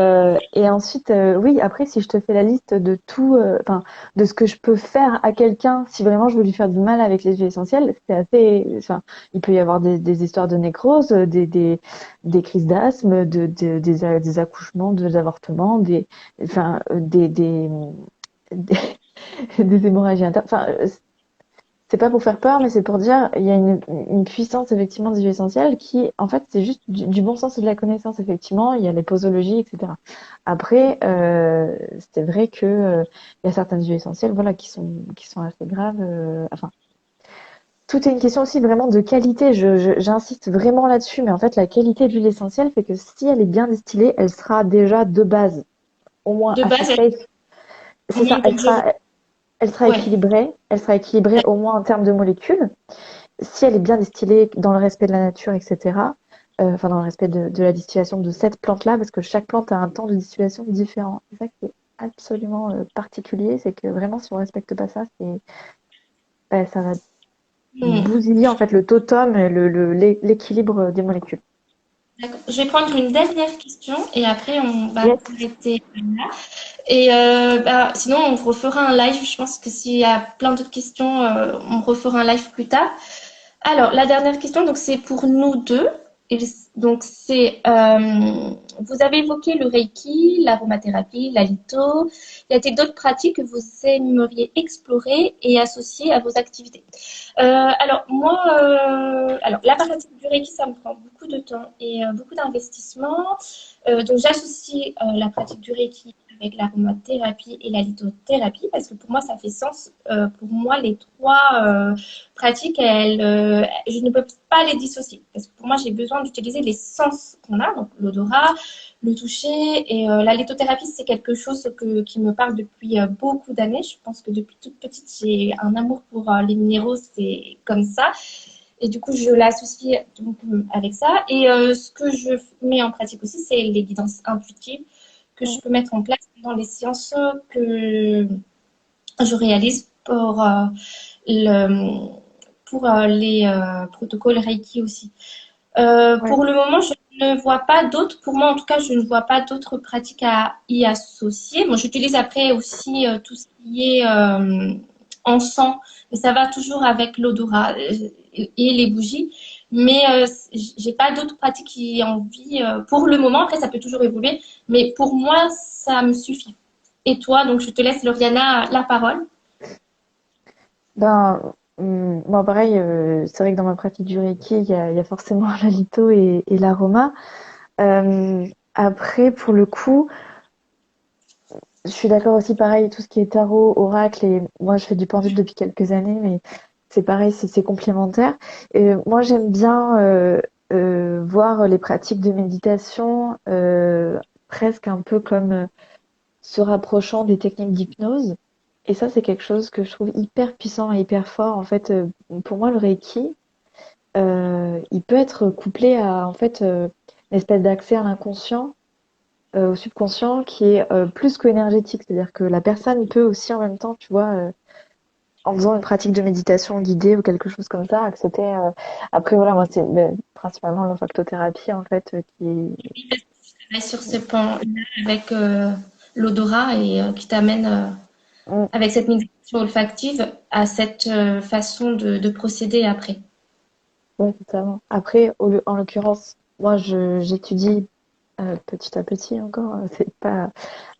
ensuite, oui, après, si je te fais la liste de tout, enfin, de ce que je peux faire à quelqu'un, si vraiment je veux lui faire du mal avec les huiles essentielles, c'est assez, enfin, il peut y avoir des histoires de nécrose, des crises d'asthme, des accouchements, des avortements, enfin, des, des hémorragies internes. Enfin, c'est pas pour faire peur, mais c'est pour dire il y a une puissance effectivement des huiles essentielles qui, en fait, c'est juste du bon sens et de la connaissance, effectivement. Il y a les posologies, etc. Après, c'est vrai que il y a certaines huiles essentielles, voilà, qui sont assez graves. Enfin, tout est une question aussi vraiment de qualité. J'insiste vraiment là-dessus, mais en fait, la qualité de l'huile essentielle fait que si elle est bien distillée, elle sera déjà de base au moins De assez base, safe. C'est ça, donc je vois. Ouais, elle sera équilibrée au moins en termes de molécules. Si elle est bien distillée dans le respect de la nature, etc., enfin dans le respect de la distillation de cette plante-là, parce que chaque plante a un temps de distillation différent. C'est ça qui est absolument particulier, c'est que vraiment si on respecte pas ça, ça va hmm, bousiller en fait le totum, et l'équilibre des molécules. d'accord. Je vais prendre une dernière question et après on va Yes. s'arrêter là. Et sinon, on refera un live. Je pense que s'il y a plein d'autres questions, on refera un live plus tard. Alors, la dernière question, donc c'est pour nous deux. Et donc, c'est, vous avez évoqué le Reiki, l'aromathérapie, la litho. Y a-t-il d'autres pratiques que vous aimeriez explorer et associer à vos activités? Alors, moi, alors, la pratique du Reiki, ça me prend beaucoup de temps et beaucoup d'investissement. Donc, j'associe la pratique du Reiki avec l'aromathérapie et la lithothérapie parce que pour moi, ça fait sens. Pour moi, les trois pratiques, je ne peux pas les dissocier parce que pour moi, j'ai besoin d'utiliser les sens qu'on a, donc l'odorat, le toucher et la lithothérapie, c'est quelque chose qui me parle depuis beaucoup d'années. Je pense que depuis toute petite, j'ai un amour pour les minéraux, c'est comme ça. Et du coup, je l'associe donc avec ça. Et ce que je mets en pratique aussi, c'est les guidances intuitives que je peux mettre en place dans les séances que je réalise le, pour les protocoles Reiki aussi. Ouais. Pour le moment, je ne vois pas d'autres. Pour moi, en tout cas, je ne vois pas d'autres pratiques à y associer. Moi, j'utilise après aussi tout ce qui est encens, mais ça va toujours avec l'odorat et les bougies. Mais j'ai pas d'autres pratiques qui en vie pour le moment. Après, ça peut toujours évoluer, mais pour moi, ça me suffit. Et toi, donc je te laisse, Lauriana, la parole. Ben, moi, pareil, c'est vrai que dans ma pratique du Reiki, il y a forcément la litho et l'aroma. Après, pour le coup, je suis d'accord aussi, pareil, tout ce qui est tarot, oracle, et moi, je fais du pendule depuis quelques années, mais c'est pareil, c'est complémentaire. Et moi, j'aime bien voir les pratiques de méditation presque un peu comme se rapprochant des techniques d'hypnose. Et ça, c'est quelque chose que je trouve hyper puissant et hyper fort. En fait, pour moi, le Reiki, il peut être couplé à en fait une espèce d'accès à l'inconscient, au subconscient, qui est plus qu'énergétique. C'est-à-dire que la personne peut aussi en même temps, tu vois, en faisant une pratique de méditation guidée ou quelque chose comme ça, accéder. Après, voilà, moi, c'est principalement l'olfactothérapie en fait Sur ce point-là avec l'odorat et qui t'amène Mm, avec cette migration olfactive à cette façon de procéder après. ouais, totalement. Après, en l'occurrence, moi, j'étudie petit à petit encore. C'est pas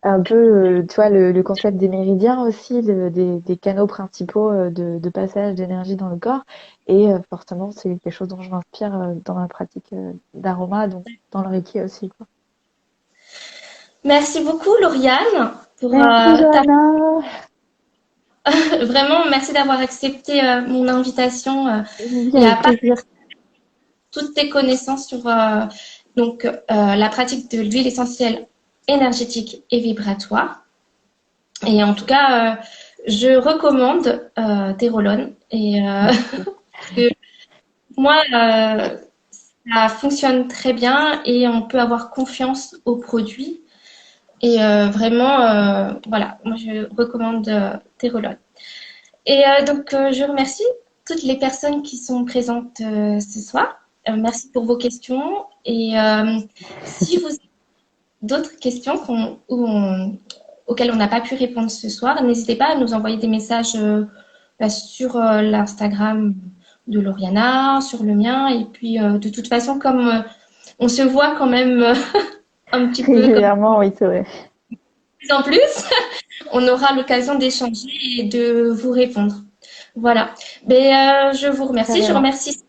un peu, tu vois, le concept des méridiens aussi, des canaux principaux de passage d'énergie dans le corps. Et forcément, c'est quelque chose dont je m'inspire dans ma pratique d'aroma, donc dans le Reiki aussi, quoi. Merci beaucoup, Lauriane, pour Merci, ta... Johanna. Vraiment, merci d'avoir accepté mon invitation Oui, et à avec partager plaisir. toutes tes connaissances sur la pratique de l'huile essentielle énergétique et vibratoire. Et en tout cas, je recommande tes roll-on. Et Merci. que moi, ça fonctionne très bien et on peut avoir confiance aux produits. Et vraiment, voilà, moi je recommande tes roll-on. Et je remercie toutes les personnes qui sont présentes ce soir. Merci pour vos questions. Et si vous avez d'autres questions auxquelles on n'a pas pu répondre ce soir, n'hésitez pas à nous envoyer des messages sur l'Instagram de Lauriana, sur le mien. Et puis, de toute façon, comme on se voit quand même un petit peu comme Régulièrement, oui, c'est vrai. plus en plus, on aura l'occasion d'échanger et de vous répondre. Voilà. Mais je vous remercie. Je Carrément. remercie.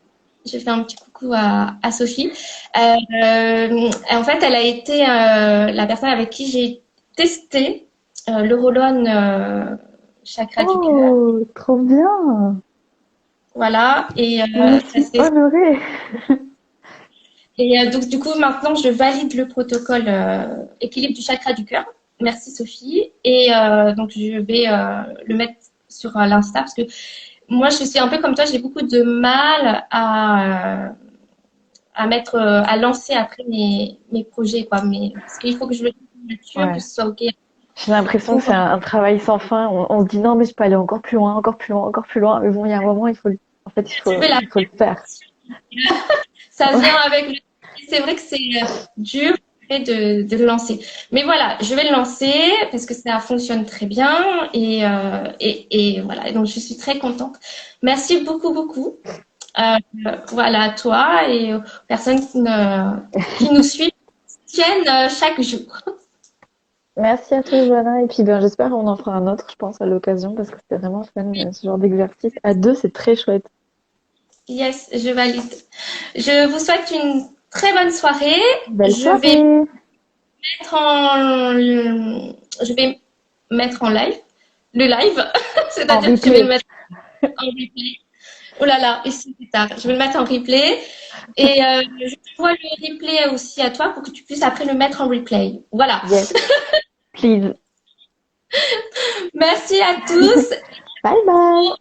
Je fais un petit coucou à Sophie. En fait, elle a été la personne avec qui j'ai testé le roll-on chakra du cœur. Oh, trop bien. Voilà. Et Je me ça suis s'est honorée. Et donc, du coup, maintenant, je valide le protocole équilibre du chakra du cœur. Merci, Sophie. Et donc, je vais le mettre sur l'Insta parce que moi, je suis un peu comme toi, j'ai beaucoup de mal à mettre, à lancer après mes projets, quoi. Mais, parce qu'il faut que je le nature, que Ouais. ce soit OK J'ai l'impression que pour. c'est un travail sans fin. On se dit non, mais je peux aller encore plus loin, encore plus loin, encore plus loin. Mais bon, il y a un moment, en fait, Je vais la il faut le faire. Ça vient Ouais, avec le... C'est vrai que c'est dur de le lancer. Mais voilà, je vais le lancer parce que ça fonctionne très bien et voilà. Et donc, je suis très contente. Merci beaucoup, beaucoup. Voilà, à toi et aux personnes qui nous suivent, tiennent chaque jour. merci à toi, Johanna. Et puis, ben, j'espère qu'on en fera un autre, je pense, à l'occasion, parce que c'était vraiment fun, ce genre d'exercice. À deux, c'est très chouette. Yes, je valide. Je vous souhaite une très bonne soirée. Belle Je vais soirée. mettre en, je vais mettre en live le live, En c'est-à-dire que je vais le replay. mettre en replay. Oh là là, ici plus tard. Je vais le mettre en replay et je vois le replay aussi à toi pour que tu puisses après le mettre en replay. Voilà. Yes, please. Merci à tous. Bye bye.